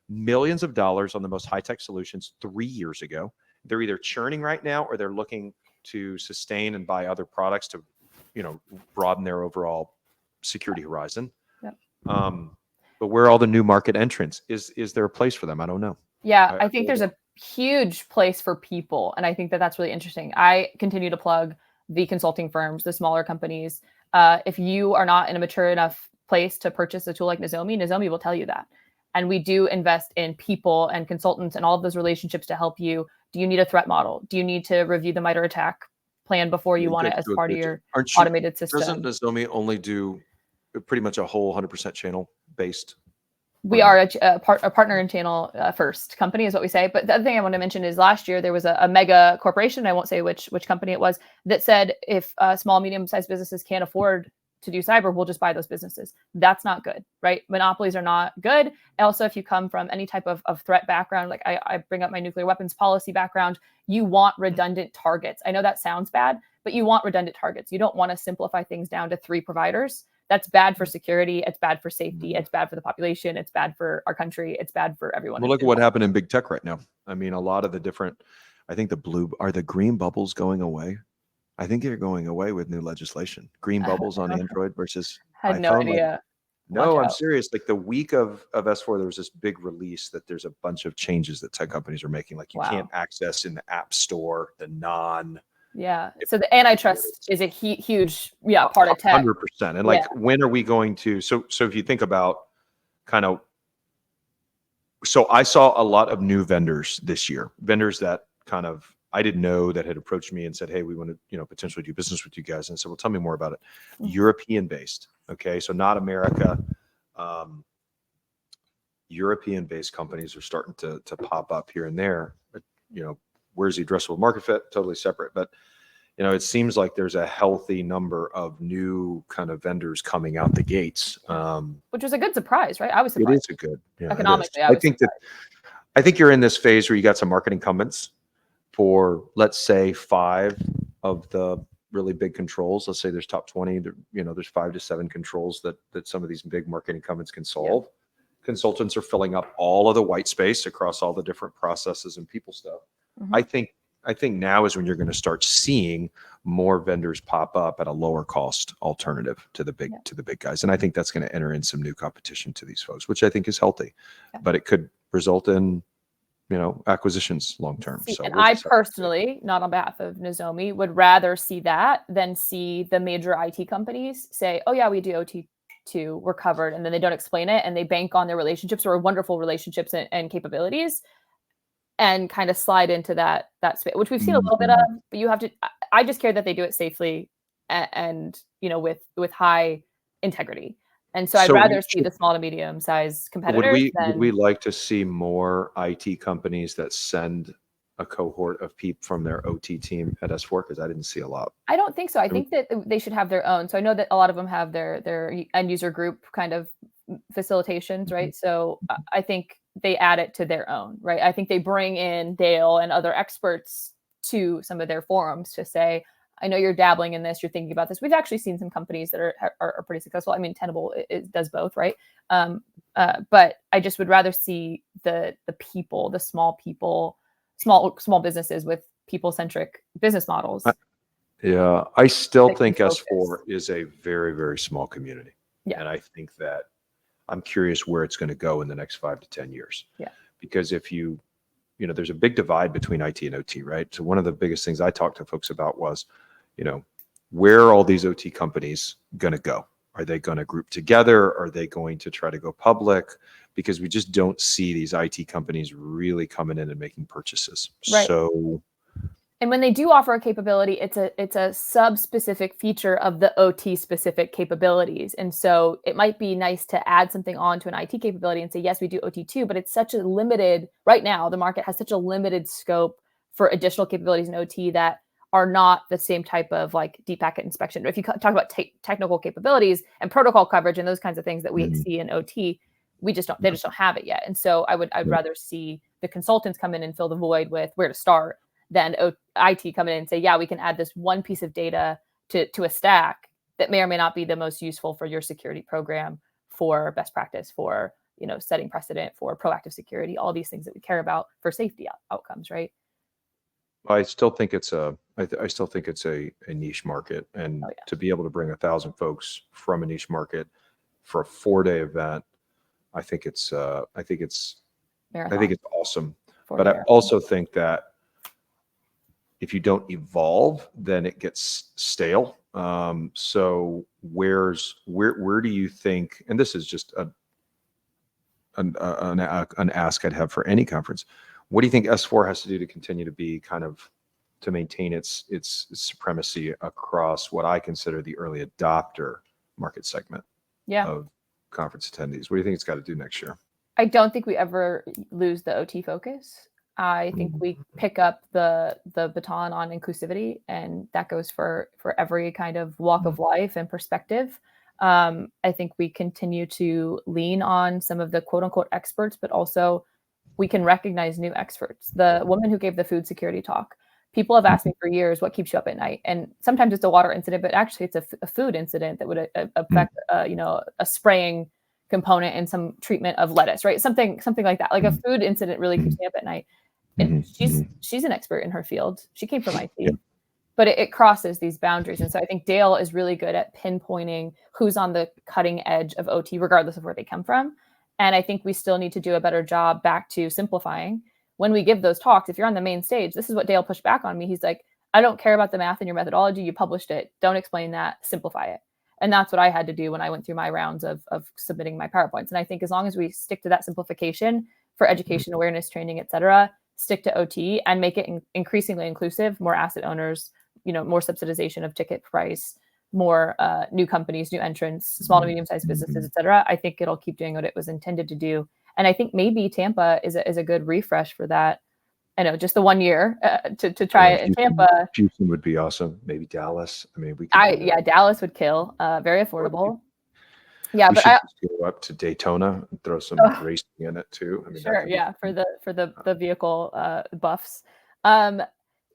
millions of dollars on the most high-tech solutions 3 years ago. They're either churning right now, or they're looking to sustain and buy other products to, broaden their overall security horizon. But where are all the new market entrants? Is there a place for them? I don't know. Yeah, I think there's a huge place for people. And I think that that's really interesting. I continue to plug the consulting firms, the smaller companies. If you are not in a mature enough place to purchase a tool like Nozomi will tell you that. And we do invest in people and consultants and all of those relationships to help you. Do you need a threat model? Do you need to review the MITRE ATT&CK plan before you want it as part of your automated system? Doesn't Nozomi only do pretty much a whole 100% channel based We are a partner in channel first company is what we say. But the other thing I want to mention is last year there was a mega corporation, I won't say which company it was, that said if small, medium-sized businesses can't afford to do cyber, we'll just buy those businesses. That's not good, right? Monopolies are not good. Also, if you come from any type of threat background, like I bring up my nuclear weapons policy background, you want redundant targets. I know that sounds bad, but you want redundant targets. You don't want to simplify things down to 3 providers. That's bad for security. It's bad for safety. It's bad for the population. It's bad for our country. It's bad for everyone. Well, look at what happened in big tech right now. I mean, a lot of the different, I think the green bubbles going away? I think they're going away with new legislation. Green bubbles on Android versus Had iPhone. no idea. No, I'm serious. Like the week of S4, there was this big release that there's a bunch of changes that tech companies are making. Like you can't access in the App Store, the non. Yeah. So the antitrust is a huge, part of tech. 100%. And like, when are we going to, so if you think about kind of, so I saw a lot of new vendors this year, vendors that kind of, I didn't know that had approached me and said, hey, we want to, potentially do business with you guys. And I said, well, tell me more about it. European based. Okay. So not America, European based companies are starting to pop up here and there, but where's the addressable market fit? Totally separate. But, it seems like there's a healthy number of new kind of vendors coming out the gates. Which was a good surprise, right? I was surprised. It is a good, economically. I think you're in this phase where you got some market incumbents for, let's say, 5 of the really big controls. Let's say there's top 20, there's 5 to 7 controls that some of these big market incumbents can solve. Yeah. Consultants are filling up all of the white space across all the different processes and people stuff. Mm-hmm. I think now is when you're going to start seeing more vendors pop up at a lower cost alternative to the big guys. And I think that's going to enter in some new competition to these folks, which I think is healthy, but it could result in, acquisitions long-term. So I personally, not on behalf of Nozomi, would rather see that than see the major IT companies say, oh yeah, we do OT2, we're covered. And then they don't explain it and they bank on their relationships or wonderful relationships and capabilities and kind of slide into that space, which we've seen a little bit of, but you have to, I just care that they do it safely and with high integrity. And so I'd rather see the small to medium sized competitors. Would we like to see more IT companies that send a cohort of people from their OT team at S4? Because I didn't see a lot. I don't think so. I think that they should have their own. So I know that a lot of them have their end user group kind of facilitations, right? Mm-hmm. So I think they add it to their own, right? I think they bring in Dale and other experts to some of their forums to say, I know you're dabbling in this, you're thinking about this. We've actually seen some companies that are pretty successful. I mean, Tenable it does both, right? But I just would rather see the people, the small businesses with people-centric business models. Yeah, I still think S4 is a very, very small community. Yeah. And I think that I'm curious where it's going to go in the next 5 to 10 years. Yeah. Because if there's a big divide between IT and OT, right? So one of the biggest things I talked to folks about was, where are all these OT companies going to go? Are they going to group together? Are they going to try to go public? Because we just don't see these IT companies really coming in and making purchases. Right. So. And when they do offer a capability, it's a sub-specific feature of the OT-specific capabilities. And so it might be nice to add something onto an IT capability and say, yes, we do OT too, but it's such a limited, right now, the market has such a limited scope for additional capabilities in OT that are not the same type of like deep packet inspection. If you talk about technical capabilities and protocol coverage and those kinds of things that we see in OT, they just don't have it yet. And so I'd rather see the consultants come in and fill the void with where to start than IT come in and say, yeah, we can add this one piece of data to a stack that may or may not be the most useful for your security program, for best practice, for setting precedent, for proactive security, all these things that we care about for safety outcomes, right? I still think it's a niche market, and to be able to bring 1,000 folks from a niche market for a 4-day event, I think it's awesome. But I also think that if you don't evolve, then it gets stale. So where do you think, and this is just an ask I'd have for any conference, what do you think S4 has to do to continue to be to maintain its supremacy across what I consider the early adopter market segment of conference attendees? What do you think it's got to do next year? I don't think we ever lose the OT focus. I think we pick up the baton on inclusivity, and that goes for every kind of walk of life and perspective. I think we continue to lean on some of the quote unquote experts, but also we can recognize new experts. The woman who gave the food security talk, people have asked me for years, what keeps you up at night? And sometimes it's a water incident, but actually it's a food incident that would affect, a spraying component in some treatment of lettuce, right? Something like that. Like a food incident really keeps me up at night. And she's an expert in her field. She came from IT, but it crosses these boundaries. And so I think Dale is really good at pinpointing who's on the cutting edge of OT, regardless of where they come from. And I think we still need to do a better job back to simplifying. When we give those talks, if you're on the main stage, this is what Dale pushed back on me. He's like, I don't care about the math and your methodology. You published it. Don't explain that. Simplify it. And that's what I had to do when I went through my rounds of submitting my PowerPoints. And I think as long as we stick to that simplification for education, awareness, training, et cetera, stick to OT and make it increasingly inclusive, more asset owners, more subsidization of ticket price, more new companies, new entrants, small to medium-sized businesses, et cetera. I think it'll keep doing what it was intended to do. And I think maybe Tampa is a good refresh for that. I know, just the 1 year to try it in Tampa. Houston would be awesome. Maybe Dallas. I mean, Dallas would kill. Very affordable. Yeah, but I go up to Daytona and throw some racing in it too. I mean, sure, yeah, for the vehicle buffs. And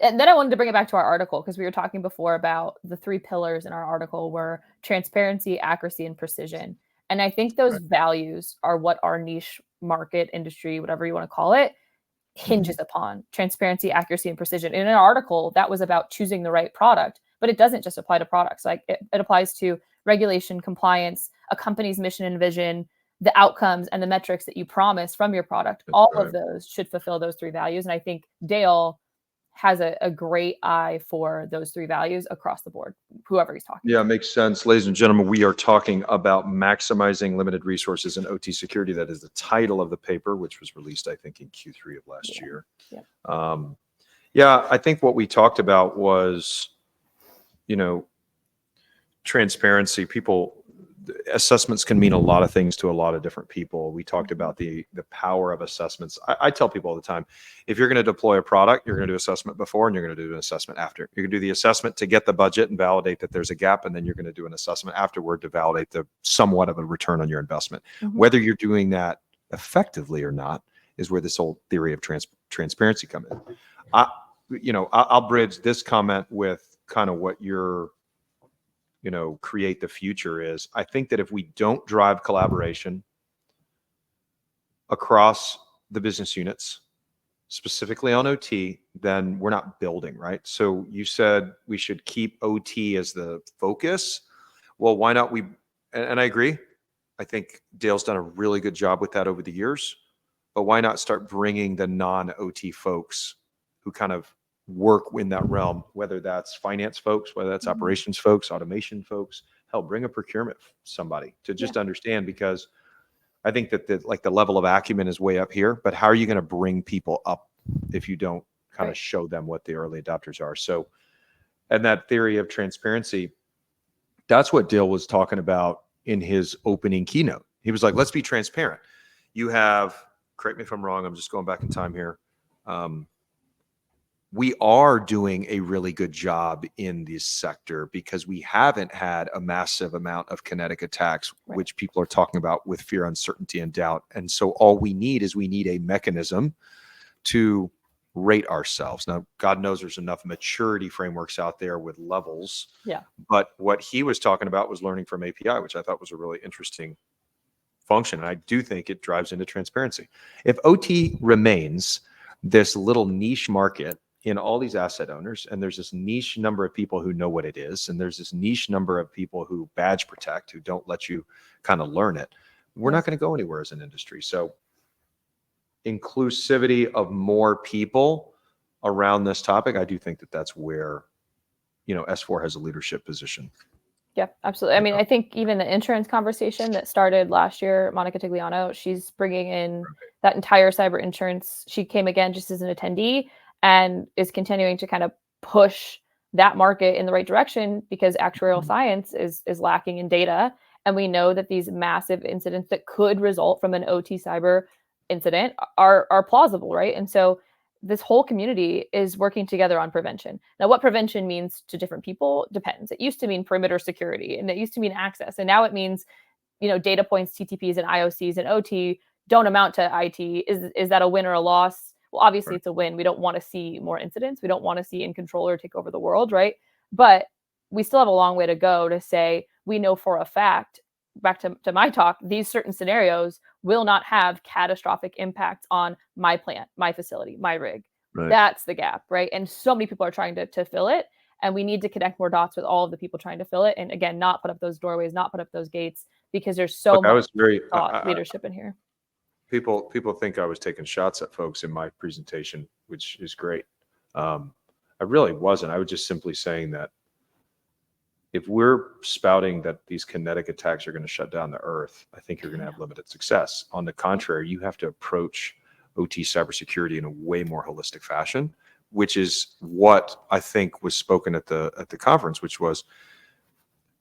then I wanted to bring it back to our article, because we were talking before about the 3 pillars in our article were transparency, accuracy, and precision. And I think those values are what our niche market, industry, whatever you want to call it, hinges upon: transparency, accuracy, and precision. In an article that was about choosing the right product, but it doesn't just apply to products. Like it applies to regulation, compliance, a company's mission and vision, the outcomes and the metrics that you promise from your product. All of those should fulfill those 3 values. And I think Dale has a great eye for those 3 values across the board, whoever he's talking to. Makes sense. Ladies and gentlemen, we are talking about maximizing limited resources in OT security. That is the title of the paper, which was released, I think, in Q3 of last year. I think what we talked about was, transparency. Assessments can mean a lot of things to a lot of different people. We talked about the power of assessments. I tell people all the time, if you're going to deploy a product, you're going to do assessment before and you're going to do an assessment after. You're going to do the assessment to get the budget and validate that there's a gap, and then you're going to do an assessment afterward to validate the somewhat of a return on your investment. Whether you're doing that effectively or not is where this whole theory of transparency comes in. I'll bridge this comment with kind of what you're create the future is. I think that if we don't drive collaboration across the business units, specifically on OT, then we're not building, right? So you said we should keep OT as the focus. Well, why not and I agree. I think Dale's done a really good job with that over the years, but why not start bringing the non-OT folks who kind of work in that realm, whether that's finance folks, whether that's operations folks, automation folks, hell, bring a procurement somebody to just understand, because I think that the level of acumen is way up here, but how are you going to bring people up if you don't kind of show them what the early adopters are? So, and that theory of transparency, that's what Dale was talking about in his opening keynote. He was like, let's be transparent. You have, correct me if I'm wrong, I'm just going back in time here. We are doing a really good job in this sector because we haven't had a massive amount of kinetic attacks, which people are talking about with fear, uncertainty, and doubt. And so all we need a mechanism to rate ourselves. Now, God knows there's enough maturity frameworks out there with levels. Yeah. But what he was talking about was learning from API, which I thought was a really interesting function. And I do think it drives into transparency. If OT remains this little niche market in all these asset owners, and there's this niche number of people who know what it is, and there's this niche number of people who badge protect, who don't let you kind of learn it, we're not going to go anywhere as an industry. So inclusivity of more people around this topic, I do think that that's where, S4 has a leadership position. Yeah, absolutely. I mean, I think even the insurance conversation that started last year, Monica Tigliano, she's bringing in that entire cyber insurance. She came again just as an attendee and is continuing to kind of push that market in the right direction, because actuarial science is lacking in data. And we know that these massive incidents that could result from an OT cyber incident are plausible, right? And so this whole community is working together on prevention. Now, what prevention means to different people depends. It used to mean perimeter security, and it used to mean access, and now it means, data points, TTPs, and IOCs and OT don't amount to IT. Is that a win or a loss? Well, obviously it's a win. We don't want to see more incidents. We don't want to see in controller take over the world, right? But we still have a long way to go to say we know for a fact, back to my talk, these certain scenarios will not have catastrophic impacts on my plant, my facility, my rig. Right. That's the gap, right? And so many people are trying to fill it. And we need to connect more dots with all of the people trying to fill it. And again, not put up those doorways, not put up those gates, because there's so much leadership in here. People think I was taking shots at folks in my presentation, which is great. I really wasn't. I was just simply saying that if we're spouting that these kinetic attacks are going to shut down the earth, I think you're going to have limited success. On the contrary, you have to approach OT cybersecurity in a way more holistic fashion, which is what I think was spoken at the conference, which was,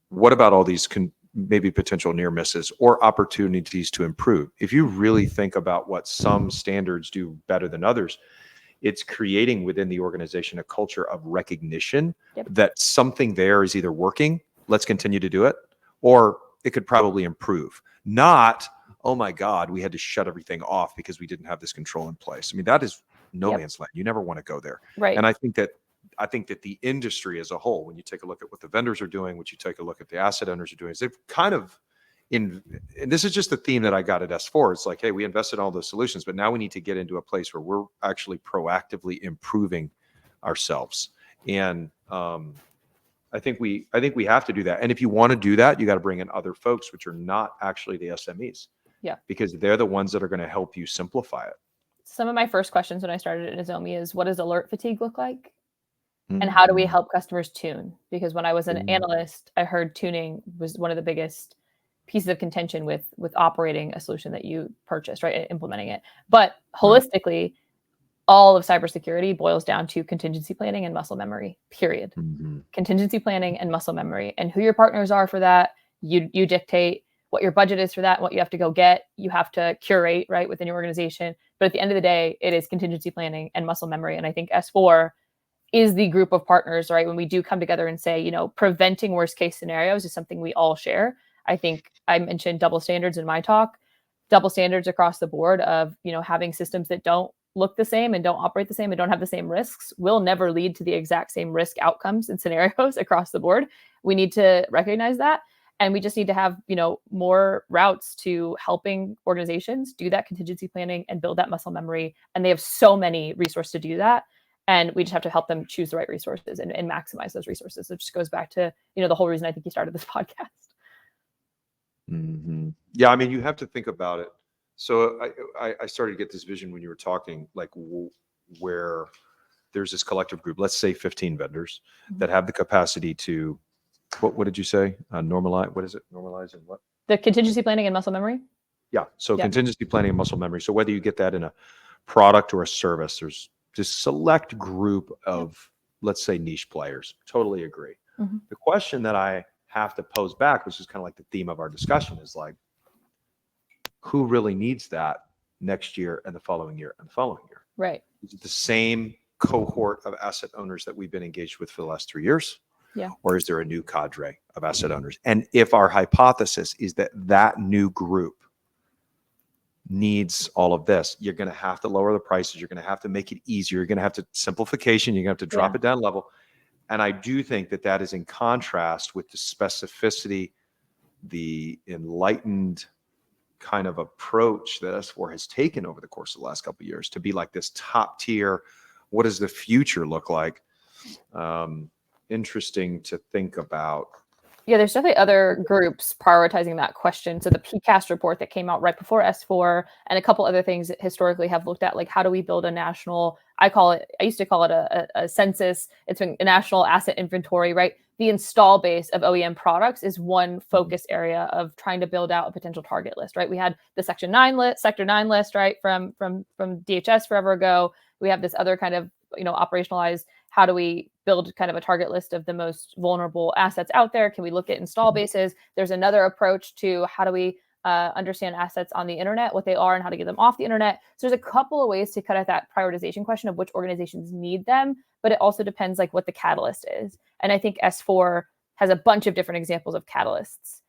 what about all these maybe potential near misses or opportunities to improve? If you really think about what some standards do better than others, it's creating within the organization a culture of recognition that something there is either working, let's continue to do it, or it could probably improve. Not, oh my God, we had to shut everything off because we didn't have this control in place. I mean, that is no man's land. You never want to go there. Right. And I think that the industry as a whole, when you take a look at what the vendors are doing, what you take a look at the asset owners are doing, is they've kind of and this is just the theme that I got at S4. It's like, hey, we invested in all those solutions, but now we need to get into a place where we're actually proactively improving ourselves. And I think we have to do that. And if you want to do that, you got to bring in other folks, which are not actually the SMEs. Yeah. Because they're the ones that are going to help you simplify it. Some of my first questions when I started at Nozomi is, what does alert fatigue look like? And how do we help customers tune? Because when I was an analyst, I heard tuning was one of the biggest pieces of contention with operating a solution that you purchased, right? Implementing it. But holistically, all of cybersecurity boils down to contingency planning and muscle memory, period. Contingency planning and muscle memory. And who your partners are for that, you dictate. What your budget is for that, what you have to go get, you have to curate, right, within your organization. But at the end of the day, it is contingency planning and muscle memory. And I think S4 is the group of partners, right? When we do come together and say, preventing worst case scenarios is something we all share. I think I mentioned double standards in my talk, double standards across the board of, having systems that don't look the same and don't operate the same and don't have the same risks will never lead to the exact same risk outcomes and scenarios across the board. We need to recognize that. And we just need to have, more routes to helping organizations do that contingency planning and build that muscle memory. And they have so many resources to do that. And we just have to help them choose the right resources and maximize those resources. It just goes back to, the whole reason I think you started this podcast. Yeah, I mean, you have to think about it. So I started to get this vision when you were talking, like where there's this collective group, let's say 15 vendors that have the capacity to, what did you say? Normalize, what is it? Normalize and what? The contingency planning and muscle memory? Yeah, so contingency planning and muscle memory. So whether you get that in a product or a service, there's this select group of, let's say, niche players. Totally agree. The question that I have to pose back, which is kind of like the theme of our discussion, is like, who really needs that next year and the following year and the following year? Right. Is it the same cohort of asset owners that we've been engaged with for the last 3 years? Yeah. Or is there a new cadre of asset owners? And if our hypothesis is that that new group needs all of this, you're going to have to lower the prices. You're going to have to make it easier. You're going to have to simplification. You're going to have to drop it down level. And I do think that that is in contrast with the specificity, the enlightened kind of approach that S4 has taken over the course of the last couple of years to be like this top tier. What does the future look like? Interesting to think about. Yeah, there's definitely other groups prioritizing that question. So the PCAST report that came out right before S4 and a couple other things that historically have looked at, like, how do we build a national, I used to call it a census. It's been a national asset inventory, right? The install base of OEM products is one focus area of trying to build out a potential target list, right? We had the Sector 9 list, right? From DHS forever ago. We have this other kind of, operationalized how do we build kind of a target list of the most vulnerable assets out there? Can we look at install bases? There's another approach to how do we understand assets on the internet, what they are and how to get them off the internet. So there's a couple of ways to cut at that prioritization question of which organizations need them, but it also depends like what the catalyst is. And I think S4 has a bunch of different examples of catalysts.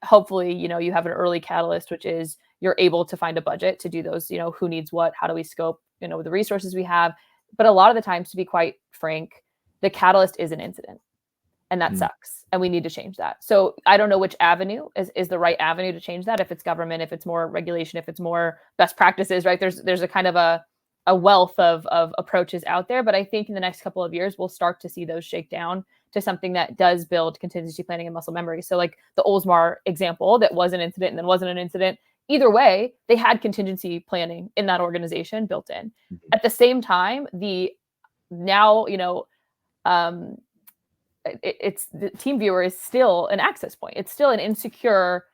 Hopefully, you have an early catalyst, which is you're able to find a budget to do those, who needs what, how do we scope, the resources we have. But a lot of the times, to be quite frank, the catalyst is an incident. And that sucks. And we need to change that. So I don't know which avenue is the right avenue to change that. If it's government, if it's more regulation, if it's more best practices, right? There's a kind of a wealth of approaches out there. But I think in the next couple of years, we'll start to see those shake down to something that does build contingency planning and muscle memory. So like the Oldsmar example, that was an incident and then wasn't an incident. Either way, they had contingency planning in that organization built in. At the same time, it's the team viewer is still an access point. It's still an insecure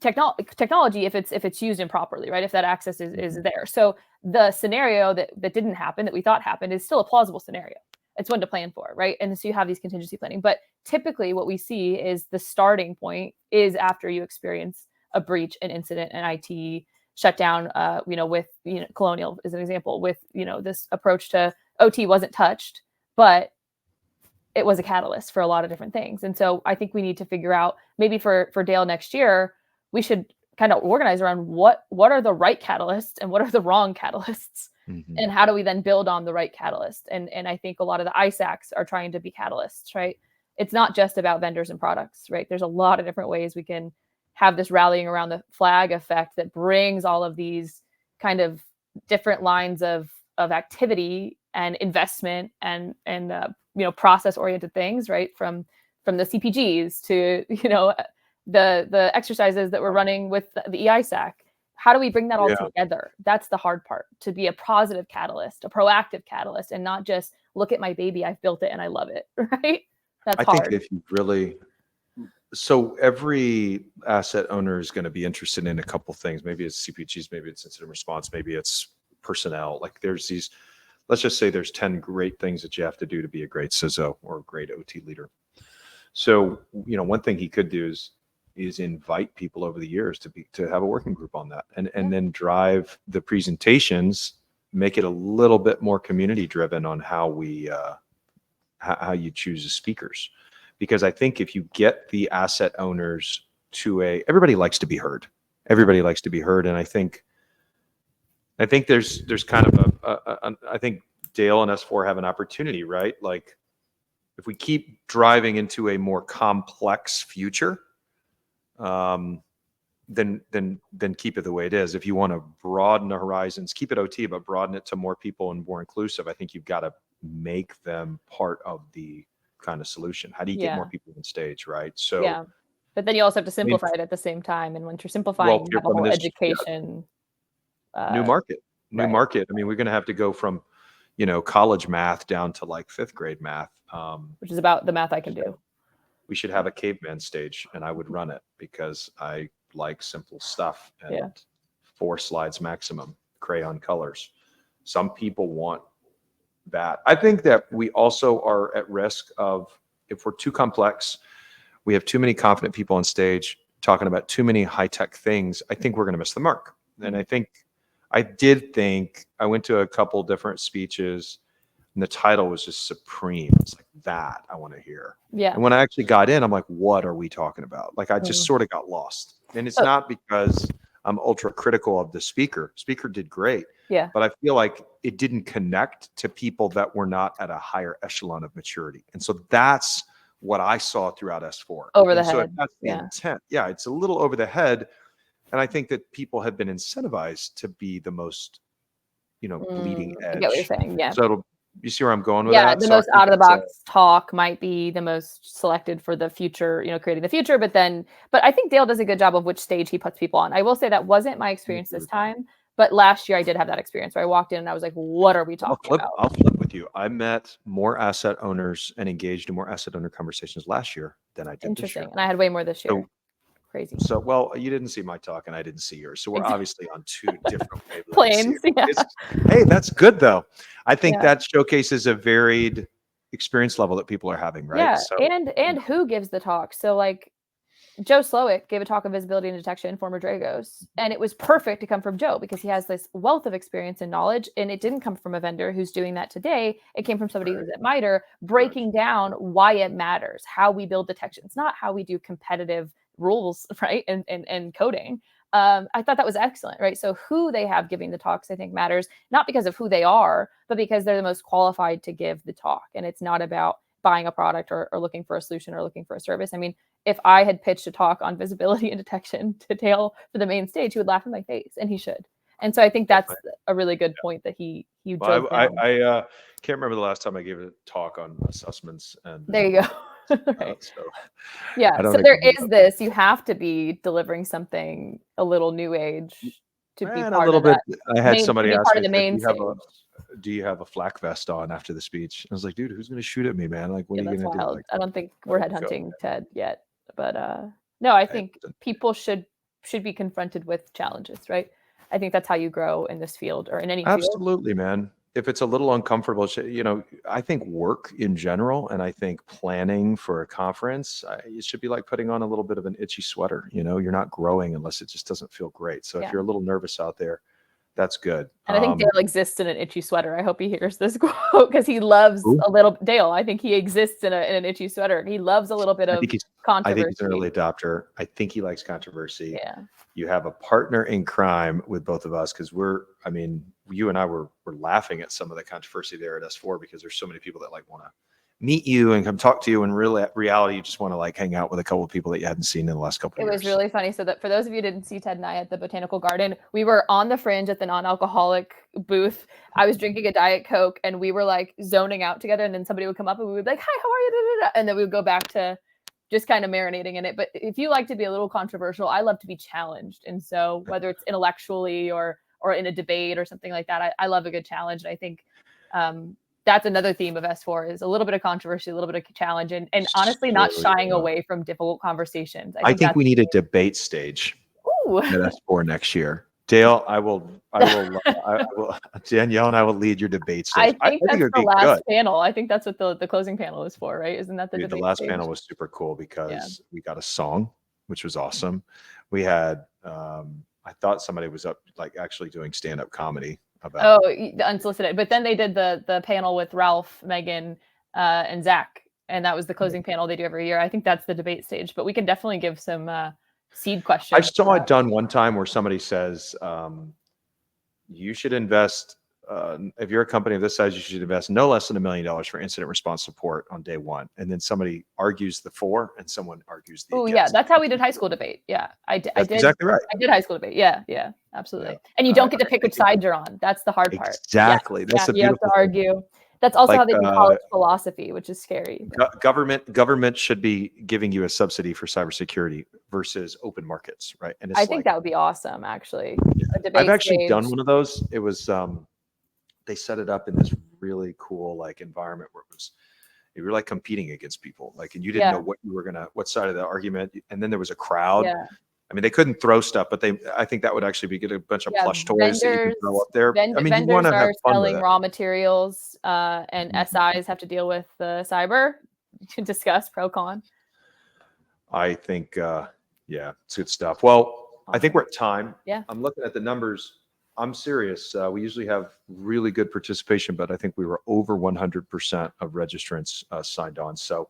technology if it's used improperly, right? If that access is there. So the scenario that didn't happen, that we thought happened, is still a plausible scenario. It's one to plan for, right? And so you have these contingency planning. But typically what we see is the starting point is after you experience a breach, an incident, an IT shutdown, with, Colonial is an example, with, this approach to OT wasn't touched, but it was a catalyst for a lot of different things. And so I think we need to figure out, maybe for Dale next year, we should kind of organize around what are the right catalysts and what are the wrong catalysts, and how do we then build on the right catalyst. And I think a lot of the ISACs are trying to be catalysts, right? It's not just about vendors and products, right? There's a lot of different ways we can have this rallying around the flag effect that brings all of these kind of different lines of activity and investment and process oriented things, right? From the CPGs to, the exercises that we're running with the EISAC. How do we bring that all together? That's the hard part, to be a positive catalyst, a proactive catalyst, and not just look at my baby, I've built it and I love it, right? That's hard. I think if you really, so every asset owner is going to be interested in a couple things. Maybe it's CPGs, maybe it's incident response, maybe it's personnel. Like there's these, let's just say there's 10 great things that you have to do to be a great CISO or a great OT leader. So, one thing he could do is invite people over the years to have a working group on that, and then drive the presentations, make it a little bit more community driven on how we how you choose the speakers. Because I think if you get the asset owners to everybody likes to be heard. Everybody likes to be heard. And I think there's kind of I think Dale and S4 have an opportunity, right? Like if we keep driving into a more complex future, then keep it the way it is. If you want to broaden the horizons, keep it OT, but broaden it to more people and more inclusive, I think you've got to make them part of the kind of solution. How do you get more people on stage, right? So but then you also have to simplify it at the same time. And once you're simplifying, you have a whole education. New market. I mean, we're going to have to go from, college math down to like 5th grade math. Which is about the math I can do. We should have a caveman stage and I would run it because I like simple stuff and 4 slides maximum, crayon colors. Some people want that. I think that we also are at risk of, if we're too complex, we have too many confident people on stage talking about too many high-tech things. I think we're going to miss the mark. And I went to a couple different speeches and the title was just supreme. It's like, that I want to hear. Yeah. And when I actually got in, I'm like, what are we talking about? Like, I just sort of got lost. And it's not because I'm ultra critical of the speaker. Speaker did great. Yeah. But I feel like it didn't connect to people that were not at a higher echelon of maturity. And so that's what I saw throughout S4. Over the head. So that's the intent. Yeah, it's a little over the head. And I think that people have been incentivized to be the most, bleeding edge. I get what you're saying. Yeah. So you see where I'm going with that? Yeah, the most out of the box talk might be the most selected for the future, creating the future. But I think Dale does a good job of which stage he puts people on. I will say that wasn't my experience this time, but last year I did have that experience where I walked in and I was like, what are we talking about? I'll flip with you. I met more asset owners and engaged in more asset owner conversations last year than I did this year. And I had way more this year. Crazy. So, well, you didn't see my talk and I didn't see yours. So we're obviously on two different wavelengths Planes. here. Yeah. Hey, that's good though. I think Yeah. that showcases a varied experience level that people are having, right? Yeah. So, And who gives the talk? So like Joe Slowick gave a talk on visibility and detection, former Dragos, and it was perfect to come from Joe because he has this wealth of experience and knowledge, and it didn't come from a vendor who's doing that today. It came from somebody who's at MITRE breaking down why it matters, how we build detections, not how we do competitive rules, right? And coding. I thought that was excellent, right? So who they have giving the talks, I think matters, not because of who they are, but because they're the most qualified to give the talk. And it's not about buying a product or looking for a solution or looking for a service. I mean, if I had pitched a talk on visibility and detection to Dale for the main stage, he would laugh in my face, and he should. And so I think that's a really good point that he drove I down. can't remember the last time I gave a talk on assessments and There you go. Right. so Yeah. I don't So think there I'll do is that. this. You have to be delivering something a little new age to be And a part little of bit. that I had to somebody be ask part me, of the said, main stage. do you have a flak vest on after the speech? I was like, dude, who's going to shoot at me, man? Like, what Yeah, are you that's going to do? wild. Like, I don't think let we're it go. headhunting Ted yet, but no, I I- think people should be confronted with challenges, right? I think that's how you grow in this field or in any field. Absolutely, man. If it's a little uncomfortable, I think work in general, and I think planning for a conference, it should be like putting on a little bit of an itchy sweater. You're not growing unless it just doesn't feel great. So if Yeah. you're a little nervous out there, that's good. And I think Dale exists in an itchy sweater. I hope he hears this quote because he loves a little Dale. I think he exists in an itchy sweater. He loves a little bit of controversy. I think he's an early adopter. I think he likes controversy. Yeah. You have a partner in crime with both of us because you and I were laughing at some of the controversy there at S4 because there's so many people that like want to meet you and come talk to you. And really, reality, you just want to like hang out with a couple of people that you hadn't seen in the last couple of years. It was really funny. So that for those of you who didn't see Ted and I at the Botanical Garden, we were on the fringe at the non-alcoholic booth. I was drinking a Diet Coke and we were like zoning out together. And then somebody would come up and we would be like, hi, how are you? Da, da, da. And then we would go back to just kind of marinating in it. But if you like to be a little controversial, I love to be challenged. And so whether it's intellectually or in a debate or something like that, I love a good challenge. And I think that's another theme of S4 is a little bit of controversy, a little bit of challenge, and honestly not shying away from difficult conversations. I think we need a debate stage at S4 next year. Dale, I will, Danielle and I will lead your debate stage. I think that's the last panel. I think that's what the closing panel is for, right? Isn't that the debate The last stage? panel was super cool because we got a song, which was awesome. We had, I thought somebody was up, like actually doing stand-up comedy about. Oh, the unsolicited. But then they did the panel with Ralph, Megan, and Zach. And that was the closing panel they do every year. I think that's the debate stage, but we can definitely give some seed questions. I saw it done one time where somebody says, you should invest, if you're a company of this size, you should invest no less than $1 million for incident response support on day one. And then somebody argues the for and someone argues the against. Yeah, that's how we did high school debate. Yeah, I did. Exactly right. I did high school debate. Yeah, absolutely. Yeah. And you don't get to pick which side you're on. That's the hard part. Exactly. That's the beautiful thing. You have to argue. That's also how they do college philosophy, which is scary. Government should be giving you a subsidy for cybersecurity versus open markets, right? And I think that would be awesome, actually. Yeah. I've actually done one of those. It was they set it up in this really cool like environment where you were like competing against people, like, and you didn't know what side of the argument, and then there was a crowd. Yeah. I mean, they couldn't throw stuff, but I think that would actually be get a bunch of plush toys that you can throw up there. I mean, you want to have fun selling with it. Raw materials, and SIs have to deal with the cyber to discuss pro con. I think, it's good stuff. Well, awesome. I think we're at time. Yeah. I'm looking at the numbers. I'm serious. We usually have really good participation, but I think we were over 100% of registrants signed on. So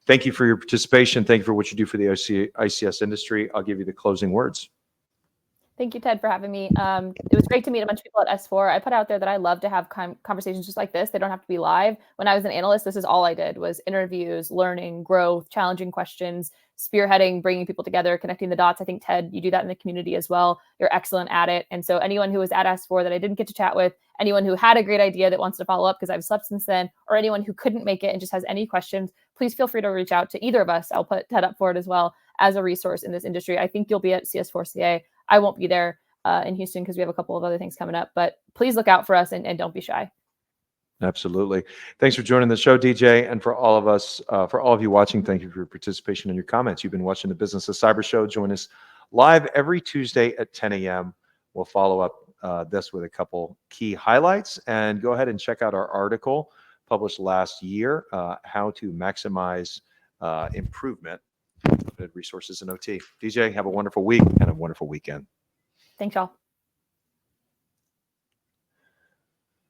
thank you for your participation. Thank you for what you do for the ICS industry. I'll give you the closing words. Thank you, Ted, for having me. It was great to meet a bunch of people at S4. I put out there that I love to have conversations just like this. They don't have to be live. When I was an analyst, this is all I did was interviews, learning, growth, challenging questions, spearheading, bringing people together, connecting the dots. I think, Ted, you do that in the community as well. You're excellent at it. And so anyone who was at S4 that I didn't get to chat with, anyone who had a great idea that wants to follow up because I've slept since then, or anyone who couldn't make it and just has any questions, please feel free to reach out to either of us. I'll put Ted up for it as well as a resource in this industry. I think you'll be at CS4CA. I won't be there in Houston because we have a couple of other things coming up, but please look out for us and don't be shy. Absolutely. Thanks for joining the show, DJ. And for all of us, for all of you watching, thank you for your participation and your comments. You've been watching the Business of Cyber show. Join us live every Tuesday at 10 a.m. We'll follow up this with a couple key highlights, and go ahead and check out our article published last year, how to maximize improvement of resources in OT. DJ, have a wonderful week and a wonderful weekend. Thanks, y'all.